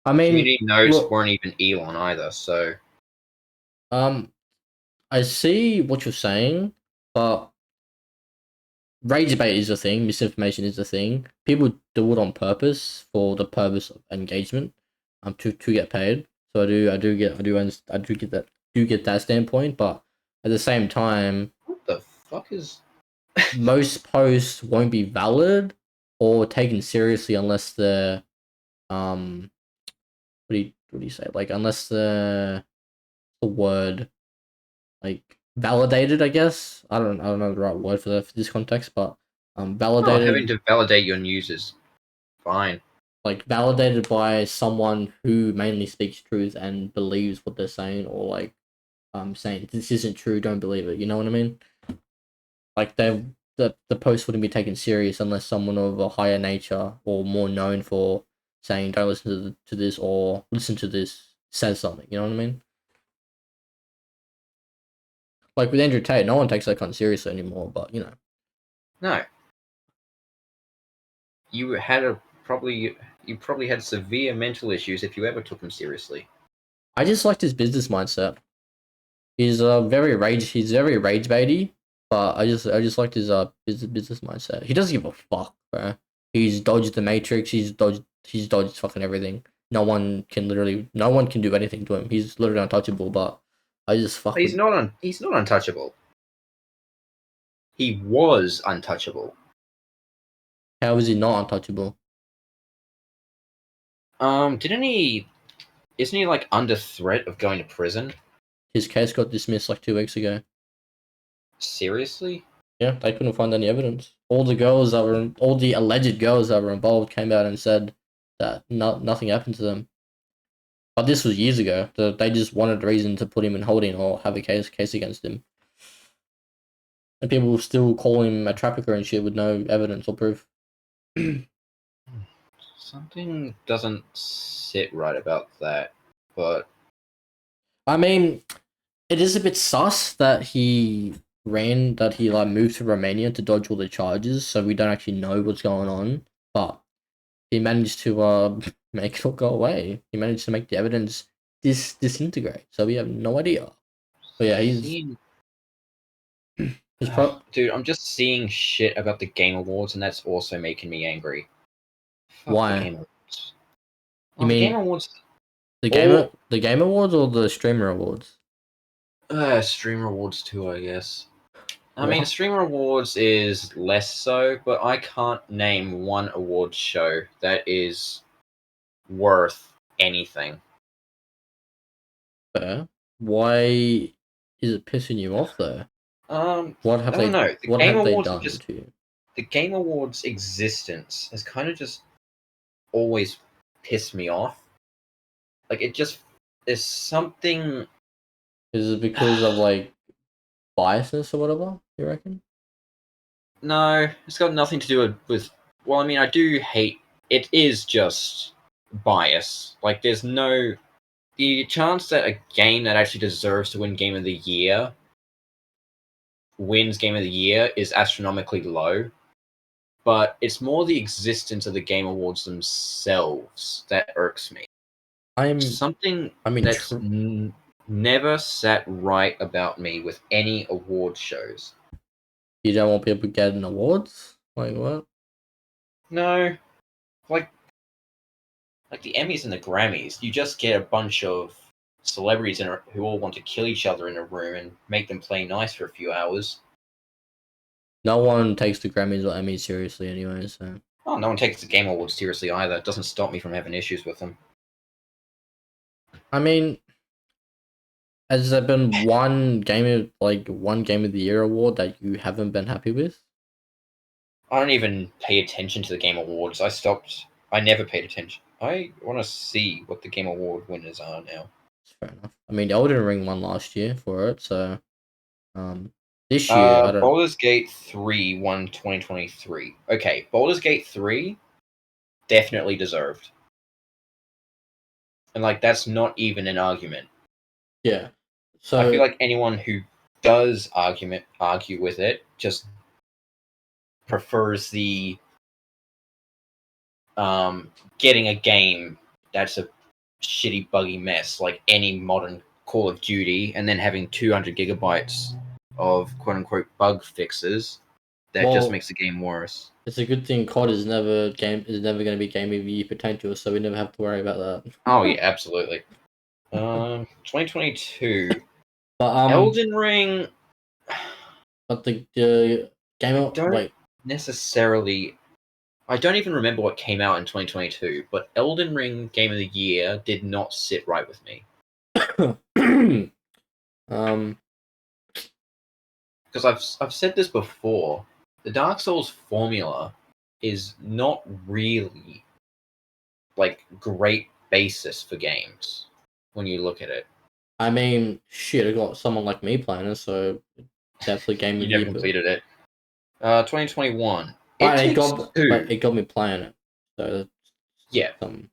I mean, Community notes look, weren't even Elon either, so I see what you're saying, but rage debate is a thing, misinformation is a thing. People do it on purpose for the purpose of engagement, to get paid. So I do get that standpoint, but at the same time, what the fuck is most posts won't be valid or taken seriously unless they're what do you say? Like unless the word like validated, I guess. I don't know the right word for this context, but validated having to validate your news is fine. like validated by someone who mainly speaks truth and believes what they're saying, or like saying this isn't true, don't believe it. You know what I mean? Like the post wouldn't be taken serious unless someone of a higher nature or more known for saying don't listen to this or listen to this says something. You know what I mean? Like with Andrew Tate, no one takes that kind of seriously anymore. But you know, No. You probably had severe mental issues if you ever took him seriously. I just liked his business mindset. He's he's very rage baity, but I just liked his business mindset. He doesn't give a fuck, bro. He's dodged the Matrix. He's dodged fucking everything. No one can do anything to him. He's literally untouchable. But I just fuck He's with. he's not untouchable. He was untouchable. How is he not untouchable? Didn't he isn't he like under threat of going to prison? His case got dismissed like 2 weeks ago. Seriously? Yeah, they couldn't find any evidence. All the alleged girls that were involved came out and said that nothing happened to them. But this was years ago. They just wanted a reason to put him in holding or have a case against him. And people will still call him a trafficker and shit with no evidence or proof. Something doesn't sit right about that, but I mean, it is a bit sus that he like moved to Romania to dodge all the charges, so we don't actually know what's going on. But he managed to make it all go away. He managed to make the evidence disintegrate, so we have no idea. But yeah, dude, I'm just seeing shit about the Game Awards, and that's also making me angry. Fuck why? the Game Awards. You The Game mean Awards? the Game Awards or the Streamer Awards? Streamer Awards too, I guess. I mean, What? Streamer Awards is less so, but I can't name one awards show that is worth anything. Fair. Why is it pissing you off though? What have I don't know. what have they done to you? The Game Awards existence has kind of just always pissed me off. Like it just there's something. Is it because of like biasness or whatever? You reckon? No, it's got nothing to do with. Well, I mean, I do hate. It is just bias. Like, there's no the chance that a game that actually deserves to win Game of the Year wins Game of the Year is astronomically low. But it's more the existence of the Game Awards themselves that irks me. something I mean, that's never sat right about me with any award shows. you don't want people getting awards? Like what? No, like the Emmys and the Grammys, you just get a bunch of celebrities who all want to kill each other in a room and make them play nice for a few hours. No one takes the Grammys or Emmys seriously anyway, so. Oh, no one takes the Game Awards seriously either. It doesn't stop me from having issues with them. I mean, has there been one game of the year award that you haven't been happy with? I don't even pay attention to the Game Awards. I stopped. I never paid attention. I want to see what the Game Award winners are now. Fair enough. I mean, Elden Ring won last year for it, so this year I don't. Baldur's Gate 3 won 2023. Okay, Baldur's Gate 3 definitely deserved. And like that's not even an argument. Yeah. I feel So like anyone who does argue with it just prefers the getting a game that's a shitty buggy mess like any modern Call of Duty and then having 200 gigabytes of quote unquote bug fixes that just well, makes the game worse. it's a good thing COD is never going to be game of the year potential, so we never have to worry about that. Oh yeah, absolutely. 2022 But Elden Ring. but the game I of don't wait. necessarily. I don't even remember what came out in 2022, but Elden Ring Game of the Year did not sit right with me. um Because I've said this before, the Dark Souls formula is not really like great basis for games when you look at it. I mean, shit, I got someone like me playing it, so definitely game You of the never year. completed it. 2021. It But takes two. it got me playing it. So Yeah. some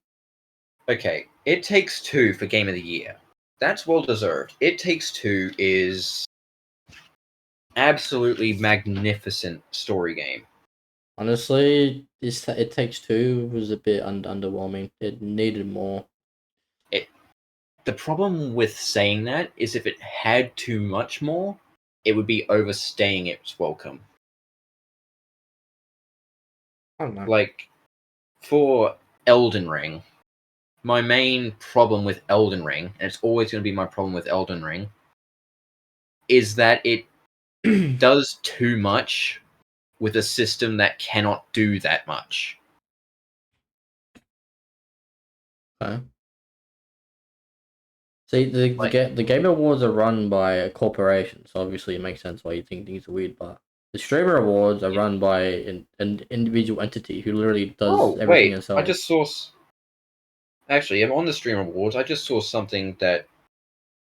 Okay. It Takes Two for Game of the Year. That's well deserved. It Takes Two is absolutely magnificent story game. honestly, It Takes Two was a bit underwhelming. It needed more. It The problem with saying that is if it had too much more, it would be overstaying its welcome. I don't know. Like for Elden Ring, my main problem with Elden Ring, and it's always going to be my problem with Elden Ring, is that it does too much with a system that cannot do that much. Okay. See, Like, the Game Awards are run by a corporation, so obviously it makes sense why you think things are weird. But the Streamer Awards are yeah. run by an individual entity who literally does Oh everything wait, I himself. just saw. Actually, I'm on the Stream Awards. I just saw something that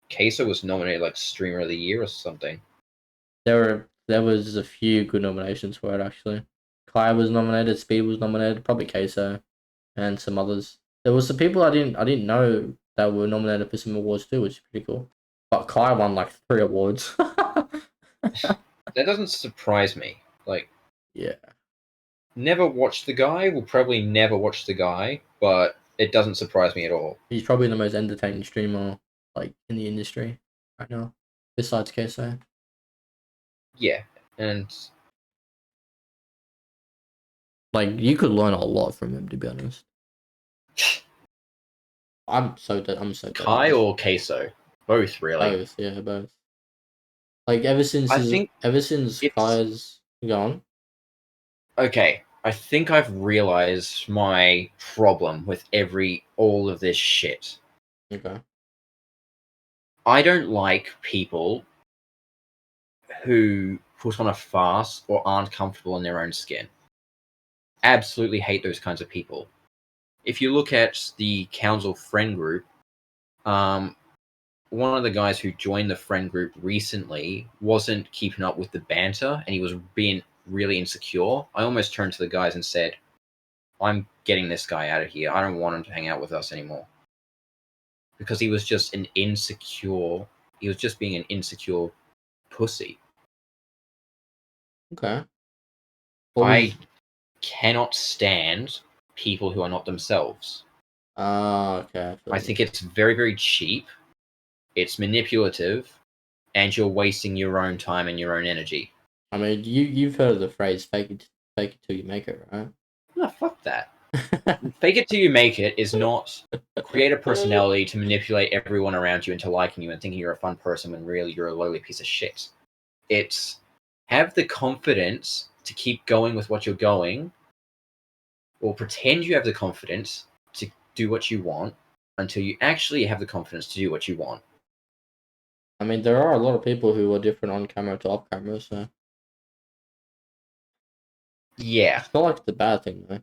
Caseoh was nominated like Streamer of the Year or something. There was a few good nominations for it actually. Kai was nominated, Speed was nominated, probably Caseoh, and some others. There was some people I didn't know that were nominated for some awards too, which is pretty cool. But Kai won like 3 awards. That doesn't surprise me. Like, Yeah, never watched the guy. Will probably never watch the guy, but it doesn't surprise me at all. he's probably the most entertaining streamer like in the industry right now, besides Caseoh. Yeah, and Like you could learn a lot from him, to be honest. I'm so dead Kai honest. or Caseoh, both really. Both, yeah, both. Like I think ever since it's Kai's gone. okay. I think I've realized my problem with all of this shit. Okay. I don't like people who put on a farce or aren't comfortable in their own skin. Absolutely hate those kinds of people. If you look at the council friend group, um, one of the guys who joined the friend group recently wasn't keeping up with the banter and he was being really insecure. I almost turned to the guys and said, I'm getting this guy out of here. I don't want him to hang out with us anymore. Because he was just he was just being an insecure pussy. Okay. What I was cannot stand people who are not themselves. Ah, okay. I I feel you. think it's very, very cheap. It's manipulative, and you're wasting your own time and your own energy. I mean, you've heard of the phrase fake it till you make it, right? No, fuck that. Fake it till you make it is not create a personality to manipulate everyone around you into liking you and thinking you're a fun person when really you're a lowly piece of shit. It's have the confidence to keep going with what you're going, or pretend you have the confidence to do what you want until you actually have the confidence to do what you want. I mean, there are a lot of people who are different on camera to off camera, so Yeah, it's not like it's a bad thing, though.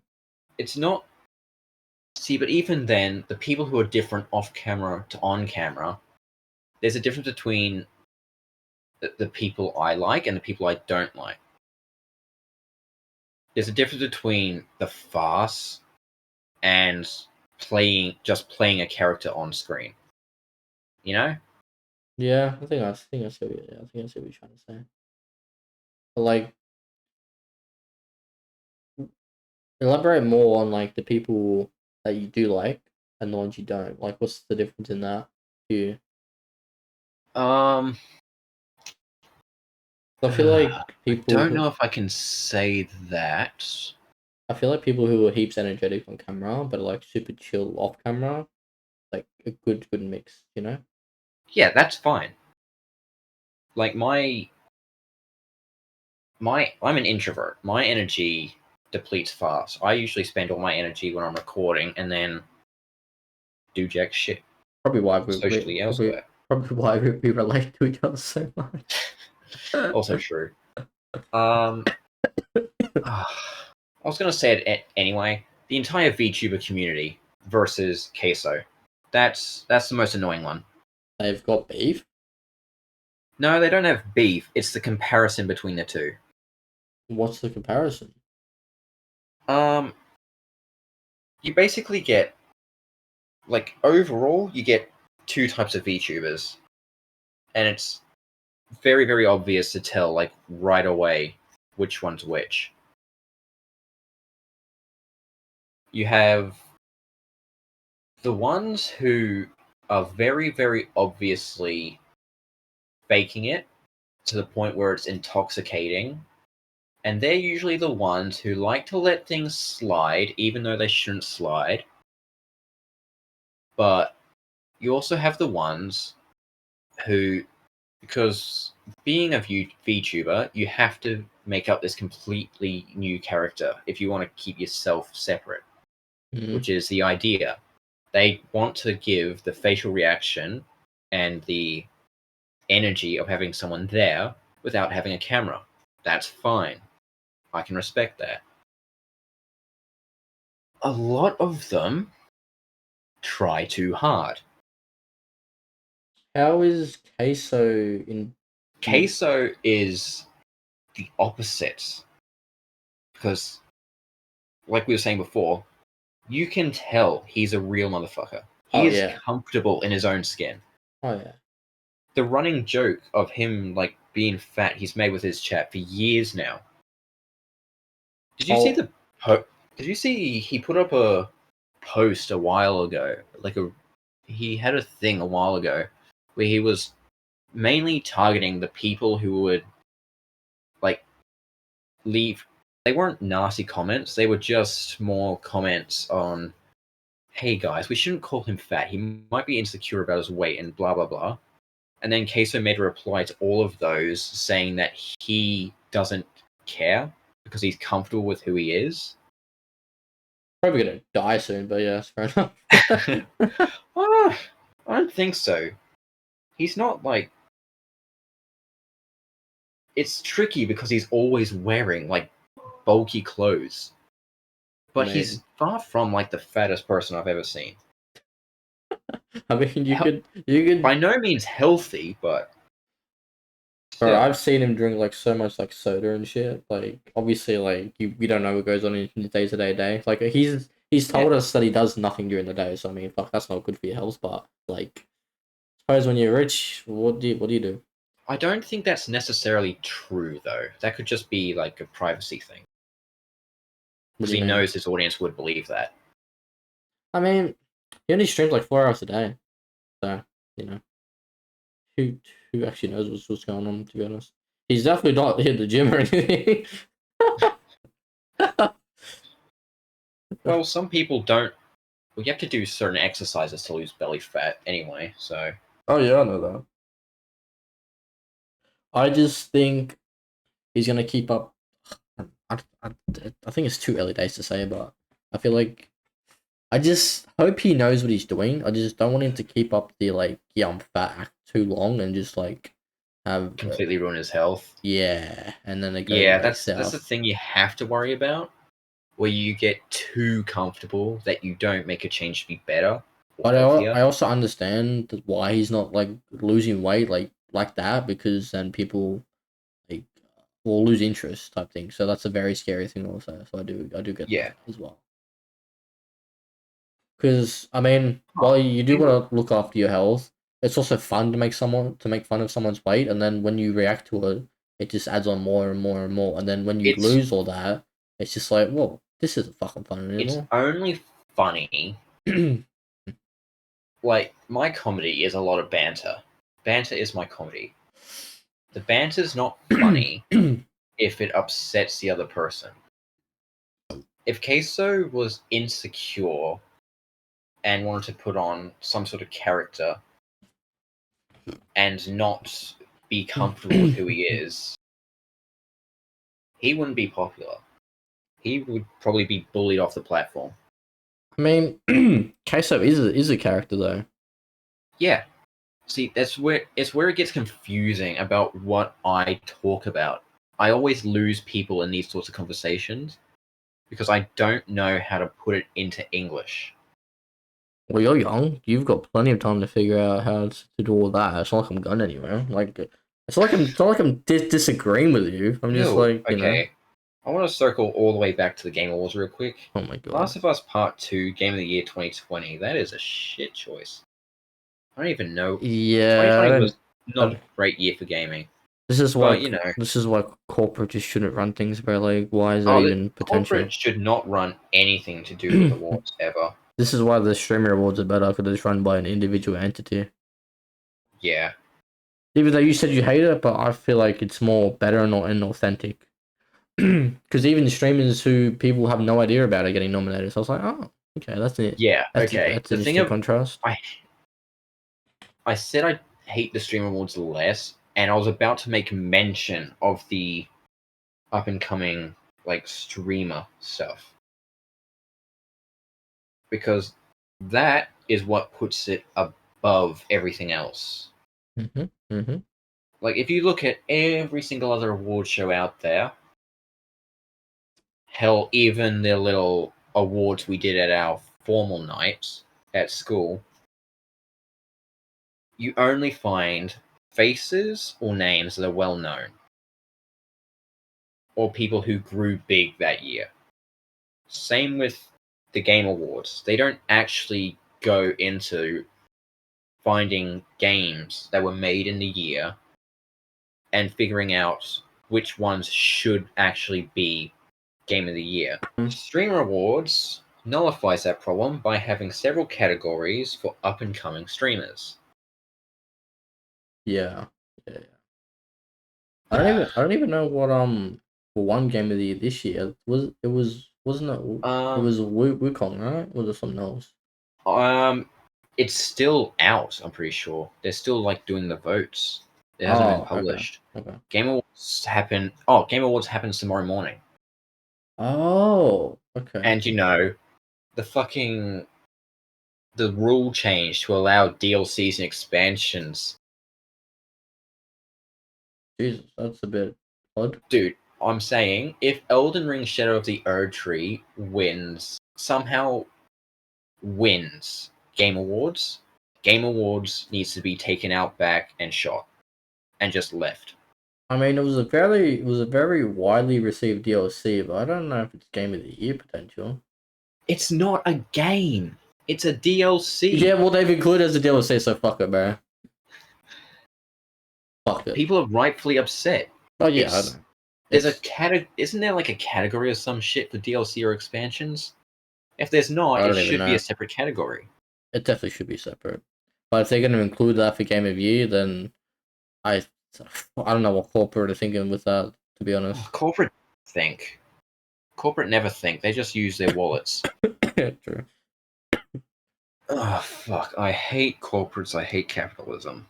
it's not. See, but even then, the people who are different off camera to on camera, there's a difference between the people I like and the people I don't like. There's a difference between the farce and playing a character on screen. You know? Yeah, I think I see what I think I see what you're trying to say. But like, elaborate more on like the people that you do like and the ones you don't. Like, what's the difference in that for you? Um, I feel like I people don't know who if I can say that. I feel like people who are heaps energetic on camera but are like super chill off camera, like a good mix, you know? Yeah, that's fine. Like my I'm an introvert. My energy depletes fast. I usually spend all my energy when I'm recording and then do jack shit Probably why socially probably elsewhere. probably why we relate to each other so much. Also true. Um, I was gonna say it anyway. The entire VTuber community versus Caseoh. That's the most annoying one. They've got beef. No, they don't have beef. It's the comparison between the two. What's the comparison? Um, you basically get like overall you get two types of VTubers, and it's very very obvious to tell like right away which one's which. You have the ones who are very very obviously faking it to the point where it's intoxicating. And they're usually the ones who like to let things slide, even though they shouldn't slide. But you also have the ones who, because being a VTuber, you have to make up this completely new character if you want to keep yourself separate, Mm-hmm. which is the idea. They want to give the facial reaction and the energy of having someone there without having a camera. That's fine. I can respect that. A lot of them try too hard. How is queso in? Caseoh is the opposite because, like we were saying before, you can tell he's a real motherfucker. He Oh is yeah, comfortable in his own skin. oh yeah. The running joke of him like being fat he's made with his chat for years now. Did you see Oh the Did you see he put up a post a while ago? He had a thing a while ago where he was mainly targeting the people who would like leave. They weren't nasty comments, they were just more comments on, hey guys, we shouldn't call him fat, he might be insecure about his weight and blah blah blah. And then Queso made a reply to all of those saying that he doesn't care because he's comfortable with who he is. probably gonna die soon, but yeah, fair Ah, enough. I don't think so. He's not like, it's tricky because he's always wearing like bulky clothes, I but mean, he's far from like the fattest person I've ever seen. I mean, Hel- you could. by no means healthy, but Bro, still. I've seen him drink like so much like soda and shit. Like, obviously, like you don't know what goes on in his day to day. Like, he's Yeah, told us that he does nothing during the day. So I mean, fuck, that's not good for your health. But like, suppose when you're rich, what do you do? I don't think that's necessarily true though. That could just be like a privacy thing What because do you he mean? knows his audience would believe that. I mean. He only streams like 4 hours a day, so you know who who actually knows what's going on. To be honest, he's definitely not hit the gym or anything. Well, some people don't. Well, you have to do certain exercises to lose belly fat anyway. So Oh yeah, I know that. I just think he's gonna keep up. I think it's too early days to say, but I feel like I just hope he knows what he's doing. I just don't want him to keep up the like, yeah, I'm fat act too long and just like have completely ruin his health. yeah, and then it goes Yeah, like that's the south. thing you have to worry about. Where you get too comfortable that you don't make a change to be better or But I healthier. also understand why he's not like losing weight like that, because then people like will lose interest type thing. So that's a very scary thing also. So I do get Yeah. that as well. Because I mean, Huh. while you do want to look after your health, it's also fun to make fun of someone's weight, and then when you react to it, it just adds on more and more and more. And then when you It's lose all that, it's just like, well, this isn't fucking fun it's anymore. only funny. Like my comedy is a lot of banter. Banter is my comedy. The banter's not funny if it upsets the other person. If Caseoh was insecure and wanted to put on some sort of character and not be comfortable with who he is, he wouldn't be popular. He would probably be bullied off the platform. I mean, Caseoh is a character though. Yeah. See, that's where it gets confusing about what I talk about. I always lose people in these sorts of conversations because I don't know how to put it into English. Well, you're young. You've got plenty of time to figure out how to do all that. It's not like I'm going anywhere. Like it's not like I'm disagreeing with you. I'm just Ew. like, Okay. I want to circle all the way back to the Game Awards real quick. oh my god. Last of Us Part 2, Game of the Year 2020. That is a shit choice. I don't even know. Yeah, 2020 was I not a great year for gaming. this is why But, you know, corporate just shouldn't run things, bro. Like, why is that the even corporate potential? should not run anything to do with awards ever. This is why the streamer awards are better because it's run by an individual entity. Yeah. Even though you said you hate it, but I feel like it's more better and authentic. Because even streamers who people have no idea about are getting nominated. So I was like, oh, okay, that's it. Yeah, okay. That's The an thing interesting of contrast. I said I hate the Stream Awards less, and I was about to make mention of the up and coming like streamer stuff. Because that is what puts it above everything else. Mm-hmm. Mm-hmm. Like if you look at every single other award show out there, hell, even the little awards we did at our formal night at school, you only find faces or names that are well known, or people who grew big that year. Same with the Game Awards. They don't actually go into finding games that were made in the year and figuring out which ones should actually be Game of the Year. Streamer Awards nullifies that problem by having several categories for up and coming streamers. Yeah. Yeah. I don't even know what for one game of the year this year wasn't it Um, was Wukong, right? Was it something else? um, it's still out. I'm pretty sure they're still like doing the votes. It hasn't been Oh, okay. published. Okay. Game Awards happen. Oh, Game Awards happens tomorrow morning, Oh, okay. and you know the fucking the rule change to allow DLCs and expansions. Jesus, that's a bit odd. Dude, I'm saying if Elden Ring Shadow of the Erd Tree somehow wins Game Awards needs to be taken out back and shot and just left. I mean, it was a very widely received DLC, but I don't know if it's game of the year potential. It's not a game. It's a DLC. Yeah, well, they've included as a DLC, so fuck it, bro. Fuck it. People are rightfully upset. Oh yeah, I It's know. there's a It's isn't there like a category or some shit for DLC or expansions? If there's not, I it don't even should be a know. separate category. it definitely should be separate. But if they're going to include that for Game of Year, then I I don't know what corporate are thinking with that. To be honest. Corporate think. Corporate never think. They just use their wallets. True. Oh fuck! I hate corporates. I hate capitalism.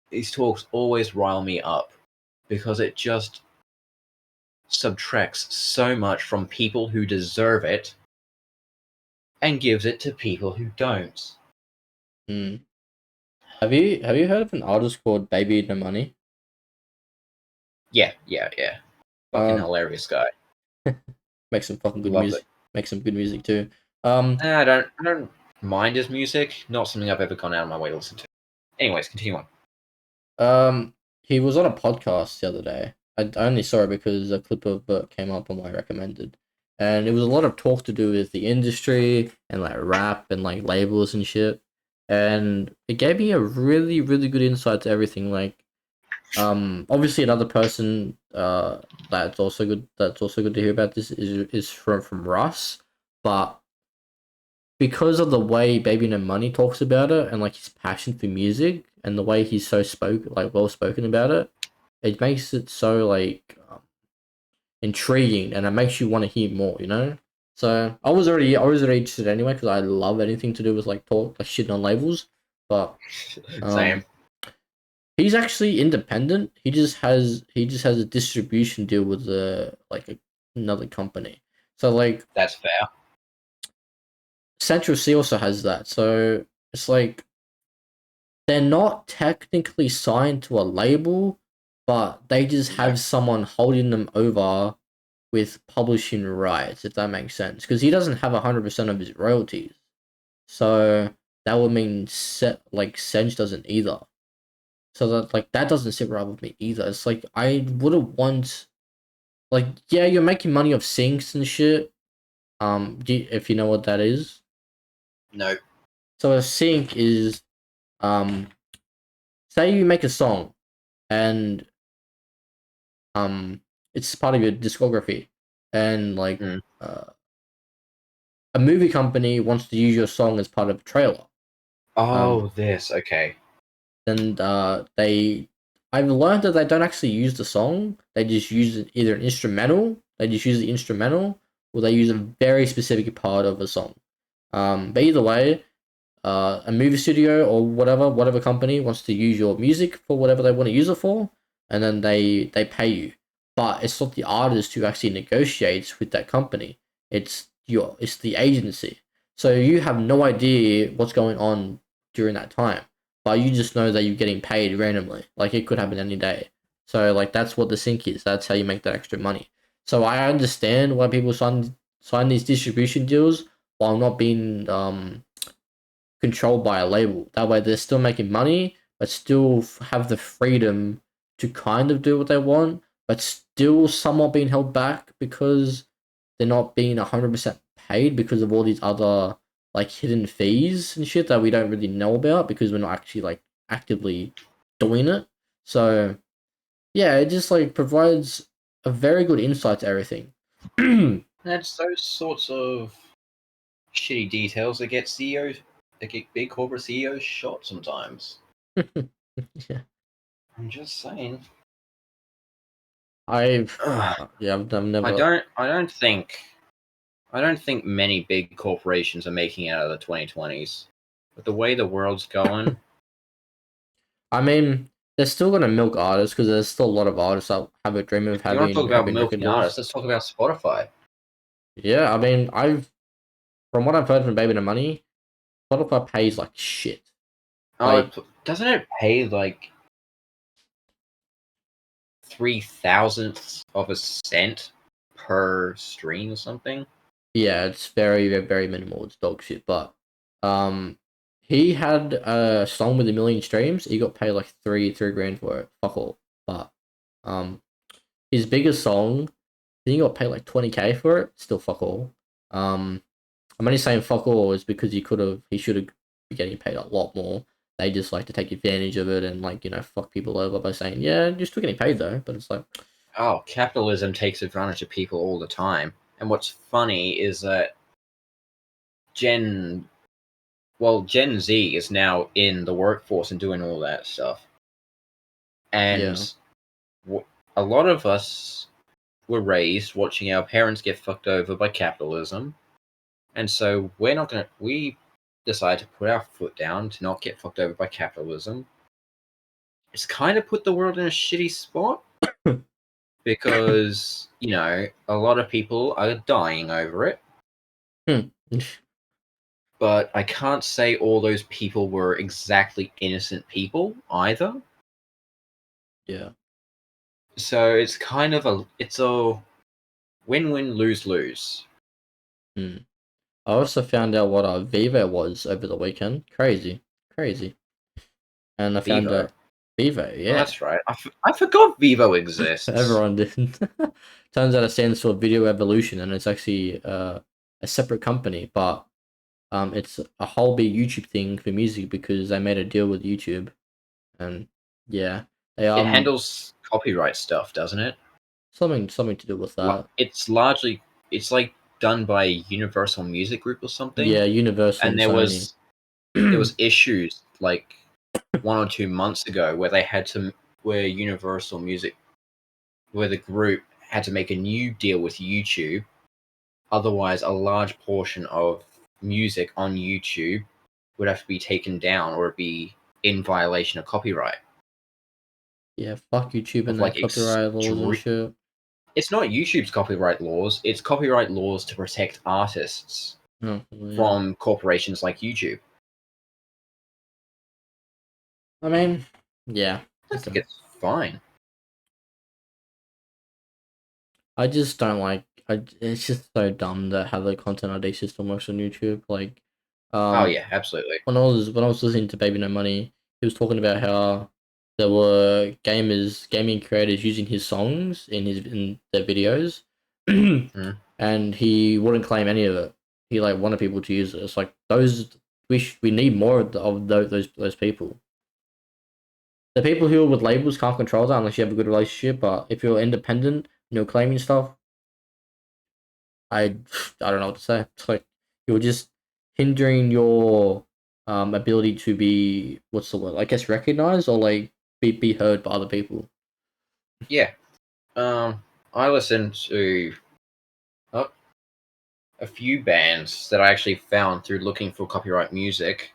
These talks always rile me up because it just subtracts so much from people who deserve it and gives it to people who don't. Mm. Have you heard of an artist called Baby No Money? Yeah. Fucking Um, hilarious guy. makes some fucking good Love it. music. Makes some good music too. Um, I don't mind his music. Not something I've ever gone out of my way to listen to. Anyways, continue on. he was on a podcast the other day. I only saw it because a clip of it came up on my recommended, and it was a lot of talk to do with the industry and like rap and like labels and shit. And it gave me a really really good insight to everything. Like, obviously another person that's also good to hear about this is from Russ, but because of the way Baby No Money talks about it and like his passion for music and the way he's so well spoken about it, it makes it so like intriguing and it makes you want to hear more. You know. So I was already interested anyway because I love anything to do with like talk like shit on labels, but Same. um he's actually independent. He just has a distribution deal with another company. So like That's fair. Central C also has that. So it's like they're not technically signed to a label, but they just No. have someone holding them over with publishing rights, if that makes sense. Because he doesn't have 100% of his royalties. So that would mean Senj doesn't either. So that doesn't sit right with me either. It's like I wouldn't want like yeah, you're making money off syncs and shit. If you know what that is. No. So a sync is um say you make a song and um it's part of your discography and like Mm. a movie company wants to use your song as part of a trailer. Um Oh, this. Okay. then I've learned that they don't actually use the song. They just use either an instrumental. They just use the instrumental, or they use a very specific part of a song. But either way, a movie studio or whatever company wants to use your music for whatever they want to use it for, and then they pay you. But it's not the artist who actually negotiates with that company. It's the agency. So you have no idea what's going on during that time, but you just know that you're getting paid randomly. Like it could happen any day. So like that's what the sync is. That's how you make that extra money. So I understand why people sign these distribution deals while not being controlled by a label. That way, they're still making money, but still have the freedom to kind of do what they want, but still somewhat being held back because they're not being 100% paid because of all these other like hidden fees and shit that we don't really know about because we're not actually like actively doing it. So yeah, it just like provides a very good insight to everything. That's those sorts of shitty details that get CEOs, that get big corporate CEOs shot sometimes. Yeah, I'm just saying. I've Ugh. yeah, I've I never. don't. I don't think. I don't think many big corporations are making it out of the 2020s. But the way the world's going, I mean, they're still gonna milk artists because there's still a lot of artists that have a dream of you want to talk about having record milking deals. artists? Let's talk about Spotify. Yeah, I mean, from what I've heard from Baby No Money, Spotify pays like shit. Like, Doesn't it pay like 3,000ths of a cent per stream or something? yeah, it's very minimal. It's dog shit. But um, he had a song with 1 million streams. He got paid like three grand for it. Fuck all. But um, his biggest song, he got paid like 20K for it. Still fuck all. Um, I'm only saying fuck all is because he should have been getting paid a lot more. They just like to take advantage of it and like fuck people over by saying yeah you're still getting paid though. But it's like Oh, capitalism takes advantage of people all the time. And what's funny is that Gen well, Gen Z is now in the workforce and doing all that stuff, and a lot of us were raised watching our parents get fucked over by capitalism, and so we decide to put our foot down to not get fucked over by capitalism. It's kind of put the world in a shitty spot because, a lot of people are dying over it, but I can't say all those people were exactly innocent people either. Yeah. So it's kind of a win-win, lose-lose. I also found out what a Vivo was over the weekend. Crazy. And I found Vivo. out Vivo, Oh, yeah. that's right. I forgot Vivo exists. Everyone did. Turns out it stands for Video Evolution, and it's actually a separate company, but it's a whole big YouTube thing for music because they made a deal with YouTube, and yeah, they It handles copyright stuff, doesn't it? something to do with that. It's like done by Universal Music Group or something. Yeah, Universal And and there Sony. was issues like 1 or 2 months ago where Universal Music, where the group had to make a new deal with YouTube. Otherwise, a large portion of music on YouTube would have to be taken down or be in violation of copyright. Yeah, fuck YouTube and Of their like copyright laws and shit. It's not YouTube's copyright laws, it's copyright laws to protect artists Oh, well, yeah. from corporations like YouTube. I mean, yeah. I think it's fine. I just don't like. It's just so dumb that how the content ID system works on YouTube. Like, Oh yeah, absolutely. when I was listening to Baby No Money, he was talking about how there were gaming creators using his songs in their videos, and he wouldn't claim any of it. He like wanted people to use it. It's like we need more of those people. The people who are with labels can't control that unless you have a good relationship. But if you're independent and you're claiming stuff, I I don't know what to say. It's like you're just hindering your ability to be, what's the word? I guess recognized or like be heard by other people. Yeah. I listen to a few bands that I actually found through looking for copyright music.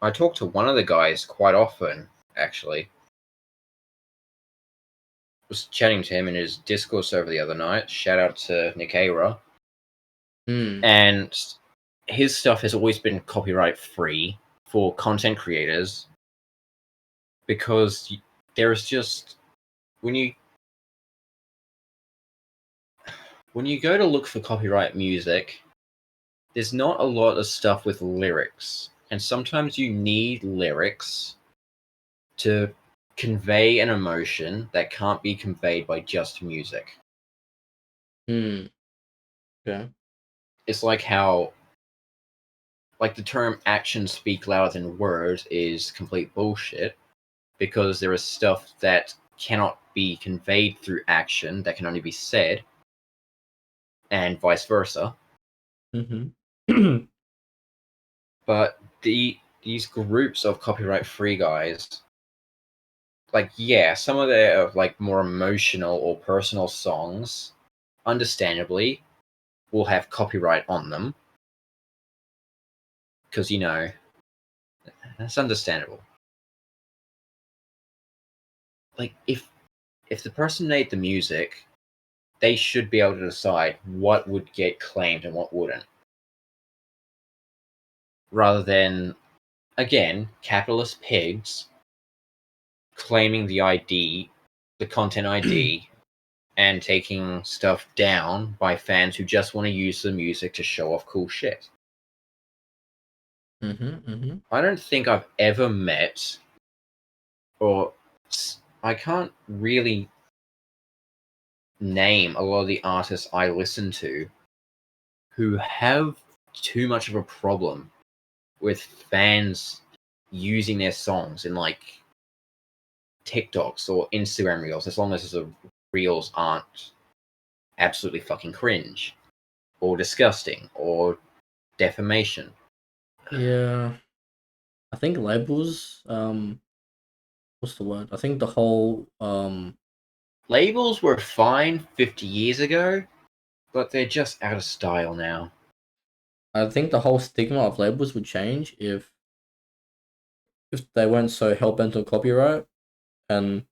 I talk to one of the guys quite often, actually. Was chatting to him in his Discord server the other night. Shout out to Nick Ara. And his stuff has always been copyright free for content creators because there is just when you go to look for copyright music, there's not a lot of stuff with lyrics, and sometimes you need lyrics to convey an emotion that can't be conveyed by just music. Yeah. It's like how the term actions speak louder than words is complete bullshit because there is stuff that cannot be conveyed through action that can only be said, and vice versa. But these groups of copyright free guys, like, yeah, some of their like more emotional or personal songs, understandably, will have copyright on them because that's understandable. Like if the person made the music, they should be able to decide what would get claimed and what wouldn't, rather than, again, capitalist pigs claiming the content ID, and taking stuff down by fans who just want to use the music to show off cool shit. I don't think I've ever met, or I can't really name a lot of the artists I listen to who have too much of a problem with fans using their songs in like TikToks or Instagram reels, as long as the reels aren't absolutely fucking cringe or disgusting or defamation. Yeah, I think labels. What's the word? I think the whole Labels were fine 50 years ago, but they're just out of style now. I think the whole stigma of labels would change if they weren't so hell bent on copyright and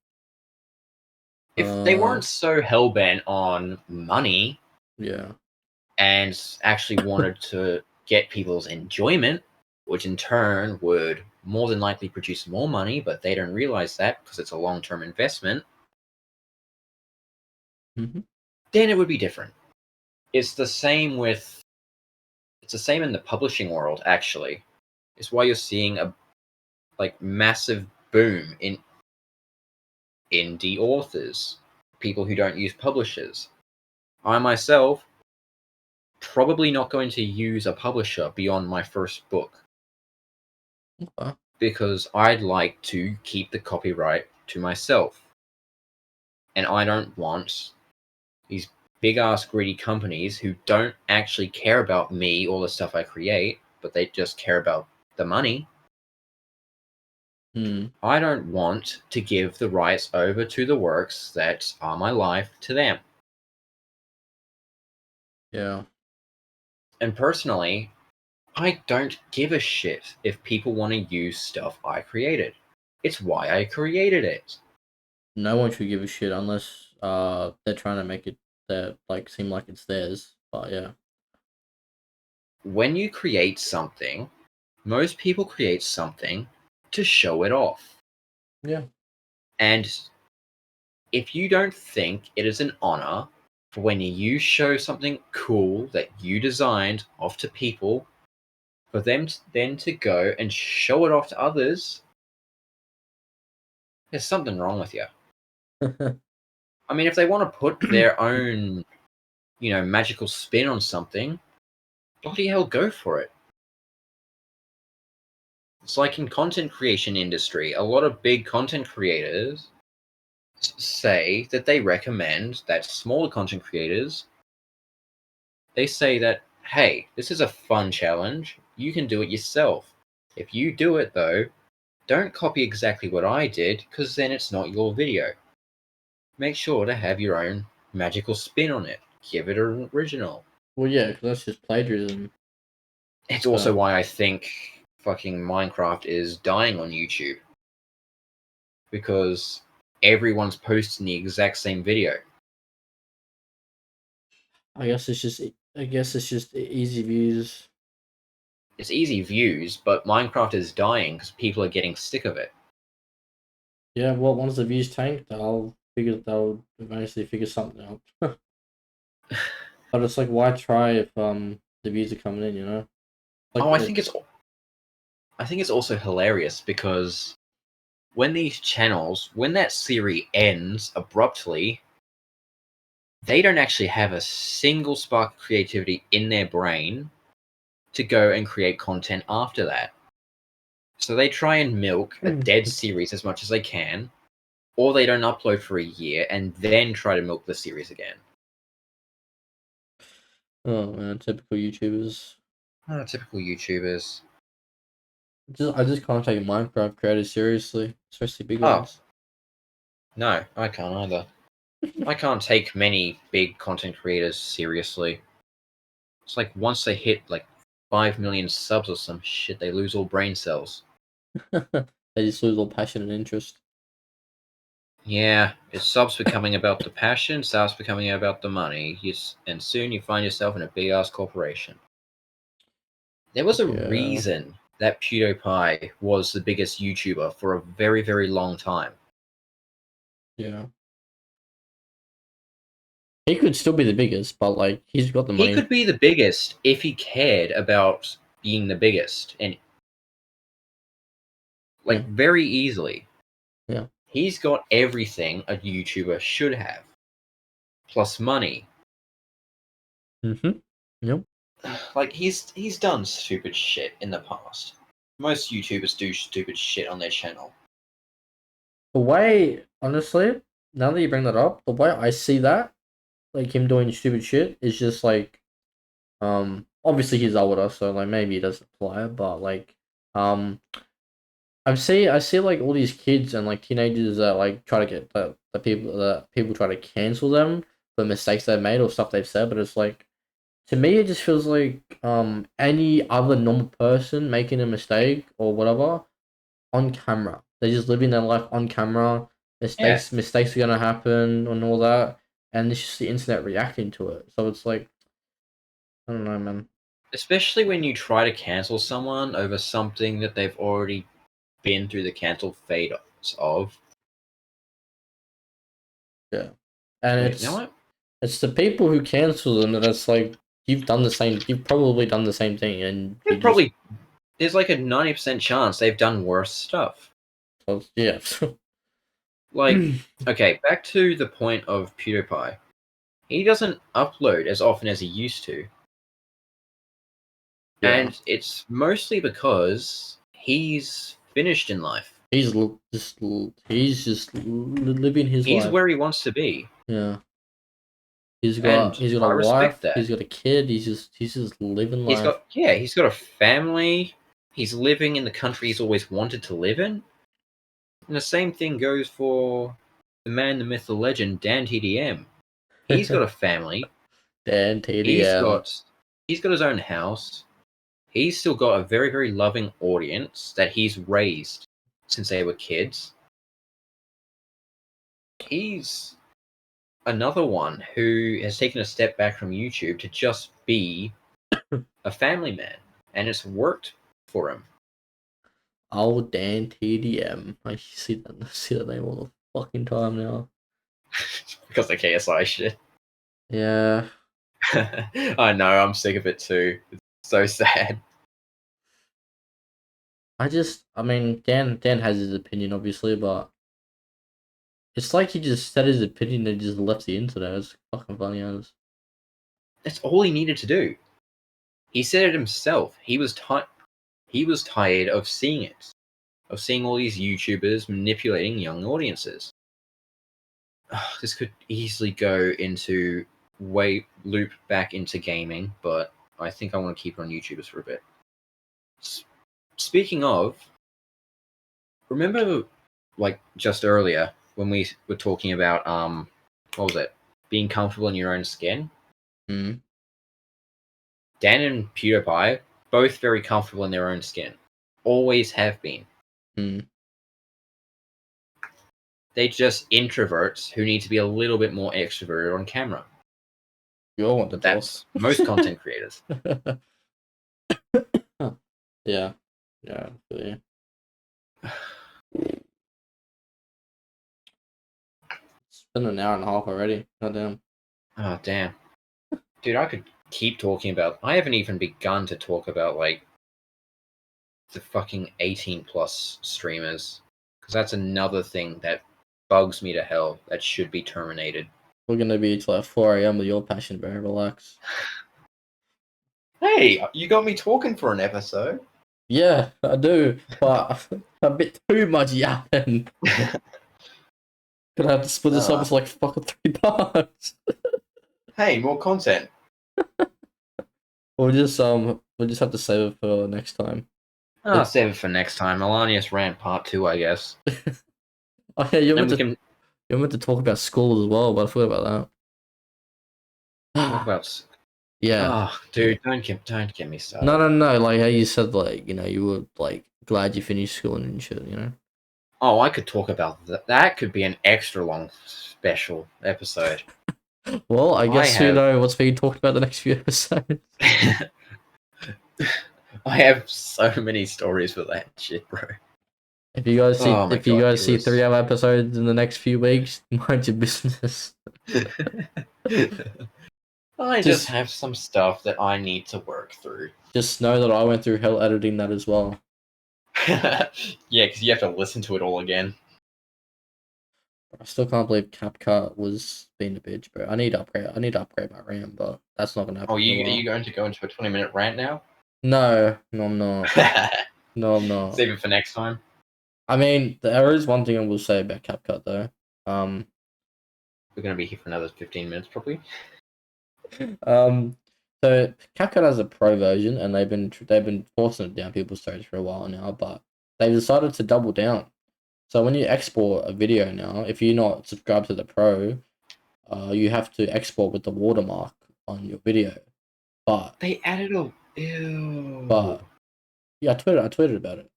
If they uh weren't so hell bent on money yeah. and actually wanted to get people's enjoyment, which in turn would more than likely produce more money, but they don't realize that because it's a long term investment, Mm-hmm. then it would be different. It's the same with it's the same in the publishing world actually. It's why you're seeing a massive boom in indie authors, people who don't use publishers. I myself probably not going to use a publisher beyond my first book Okay. because I'd like to keep the copyright to myself. And I don't want these big ass greedy companies who don't actually care about me or the stuff I create, but they just care about the money. Hmm. I don't want to give the rights over to the works that are my life to them. Yeah. And personally, I don't give a shit if people want to use stuff I created. It's why I created it. No one should give a shit unless they're trying to make it that like seem like it's theirs. But yeah. When you create something, most people create something to show it off. Yeah. And if you don't think it is an honor for when you show something cool that you designed off to people, for them then to go and show it off to others, there's something wrong with you. I mean, if they want to put their own, magical spin on something, bloody hell, go for it. It's like in content creation industry, a lot of big content creators say that they recommend that smaller content creators, they say that, hey, this is a fun challenge. You can do it yourself. If you do it, though, don't copy exactly what I did, because then it's not your video. Make sure to have your own magical spin on it. Give it an original. Well, yeah, because that's just plagiarism. It's also So why I think fucking Minecraft is dying on YouTube. Because everyone's posting the exact same video. I guess it's just easy views. It's easy views, but Minecraft is dying because people are getting sick of it. Yeah. Well, once the views tank, they'll eventually figure something out. But it's like, why try if the views are coming in? You know, like Oh, I think it's also hilarious because when that series ends abruptly, they don't actually have a single spark of creativity in their brain to go and create content after that. So they try and milk a dead series as much as they can, or they don't upload for a year and then try to milk the series again. oh man, typical YouTubers. Typical YouTubers. I just can't take Minecraft creators seriously, especially big Oh, ones. no, I can't either. I can't take many big content creators seriously. It's like once they hit like 5 million subs or some shit, they lose all brain cells. They just lose all passion and interest. Yeah, it stops becoming about the passion, starts becoming about the money, and soon you find yourself in a big ass corporation. There was a Yeah, reason that PewDiePie was the biggest YouTuber for a very, very long time. yeah. He could still be the biggest, but like he's got the He money. could be the biggest if he cared about being the biggest, and Yeah, very easily. yeah. He's got everything a YouTuber should have, plus money. Mm-hmm. Yep. Like he's done stupid shit in the past. Most YouTubers do stupid shit on their channel. The way, honestly, now that you bring that up, the way I see that, like him doing stupid shit, is just like obviously he's older, so like maybe it doesn't apply. But like, I see like all these kids and like teenagers that like try to get the people try to cancel them for mistakes they've made or stuff they've said, but it's like to me it just feels like any other normal person making a mistake or whatever on camera. They're just living their life on camera. Yeah, Mistakes are gonna happen and all that, and it's just the internet reacting to it. So it's like I don't know, man. especially when you try to cancel someone over something that they've already been through the cancel phase of. Yeah, and Wait, no, what? it's the people who cancel them that it's like you've done the same. You've probably done the same thing, and They've you just probably there's like a 90% chance they've done worse stuff. yeah. Like, okay, back to the point of PewDiePie. He doesn't upload as often as he used to, Yeah, and it's mostly because he's finished in life. he's just living his He's life. where he wants to be, Yeah, and he's got I a respect wife. that. He's got a kid. He's just living life. He's got a family. He's living in the country he's always wanted to live in. And the same thing goes for the man, the myth, the legend, Dan TDM. He's got a family. Dan He's TDM. got he's got his own house. He's still got a very, very loving audience that he's raised since they were kids. He's another one who has taken a step back from YouTube to just be a family man, and it's worked for him. Oh, Dan TDM. I see that name all the fucking time now. Because of KSI shit. Yeah, I know, I'm sick of it too. It's so sad. I mean, Dan has his opinion, obviously, but it's like he just said his opinion and just left the internet. It's fucking funny as. That's all he needed to do. He said it himself. He was tired of seeing it, of seeing all these YouTubers manipulating young audiences. This could easily go into loop back into gaming, but I think I want to keep it on YouTubers for a bit. Speaking of, remember, like just earlier when we were talking about what was it? Being comfortable in your own skin. Mm. Dan and PewDiePie both very comfortable in their own skin, always have been. Mm. They just introverts who need to be a little bit more extroverted on camera. You all want to But talk. that's most content creators. Yeah. Yeah. Yeah. It's been an hour and a half already. Goddamn. Oh damn, dude! I could keep talking about. I haven't even begun to talk about like the fucking 18+ streamers, because that's another thing that bugs me to hell. That should be terminated. We're gonna be till like 4 a.m. with your passion, bro. Relax. Hey, you got me talking for an episode. Yeah, I do, but a bit too much yapping. Gonna have to split this up Uh, into like fucking 3 parts. hey, more content. We'll just have to save it for next time. I'll save it for next time. Melania's rant part 2, I guess. Oh yeah, And we can you're meant to talk about school as well, but I forgot about talk that. about. Yeah. Oh, dude, don't get me No, started. no, no. Like how you said, like you were like glad you finished school and shit. Oh, I could talk about that. That could be an extra long special episode. Well, I I guess you have know what's being talked about the next few episodes. I have so many stories for that shit, bro. Oh my If you god, guys it see was 3 hour episodes in the next few weeks, mind your business. I just just have some stuff that I need to work through. just know that I went through hell editing that as well. Yeah, because you have to listen to it all again. I still can't believe CapCut was being a bitch, bro. I need to upgrade my RAM, but that's not gonna Oh, happen for a are you while. going to go into a 20-minute rant now? No, no, I'm not. No, I'm not. Save it for next time. I mean, there is one thing I will say about CapCut though. We're going to be here for another 15 minutes, probably. Um, So CapCut has a pro version, and they've been forcing it down people's throats for a while now, but they've decided to double down. So when you export a video now, if you're not subscribed to the pro, you have to export with the watermark on your video. But They added a ew. but yeah, I tweeted about it.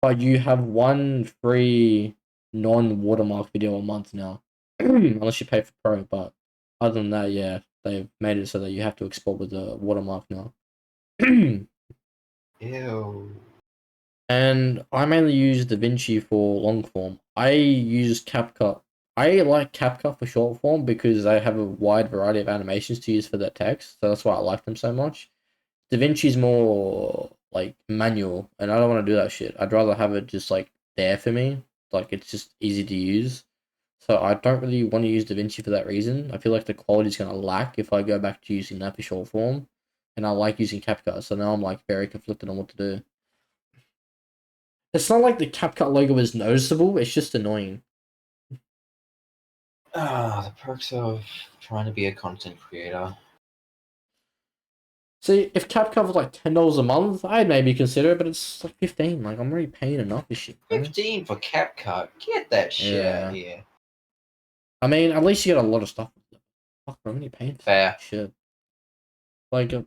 But you have one free non-watermark video a month now, unless you pay for pro. But other than that, yeah, they've made it so that you have to export with the watermark now. Ew. And I mainly use DaVinci for long form. I use CapCut. I like CapCut for short form because they have a wide variety of animations to use for their text, so that's why I like them so much. DaVinci's more like manual, and I don't want to do that shit. I'd rather have it just like there for me, like it's just easy to use. So I don't really want to use DaVinci for that reason. I feel like the quality's gonna lack if I go back to using that for short form, and I like using CapCut. So now I'm like very conflicted on what to do. It's not like the CapCut logo is noticeable. It's just annoying. The perks of trying to be a content creator. See, if CapCut was like $10 a month, I'd maybe consider it, but it's like 15. Like I'm already paying enough for shit. Bro. 15 for CapCut. Get that shit out of here. I mean, at least you get a lot of stuff. Fuck, I'm only paying for Fair. shit. Like, for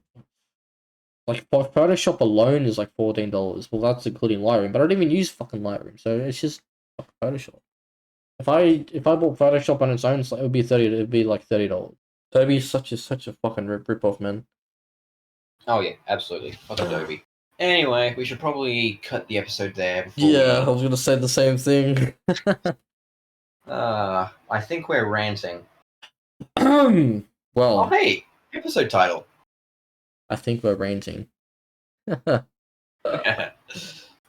Photoshop alone is like $14. Well, that's including Lightroom, but I don't even use fucking Lightroom, so it's just fucking Photoshop. If I bought Photoshop on its own, it would be 30. It'd be like $30. So it'd be such a fucking rip off, man. Oh yeah, absolutely. Fuck Adobe. Anyway, we should probably cut the episode there before Yeah, I was gonna say the same thing. I think we're ranting. Well, Oh hey, episode title. I think we're ranting. Oh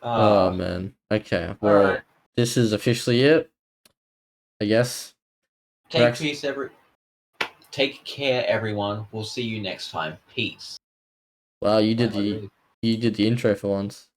Oh man. Okay. Well, alright. this is officially it. I guess. Take care, everyone. We'll see you next time. Peace. Wow, Why am I really you did the intro for once.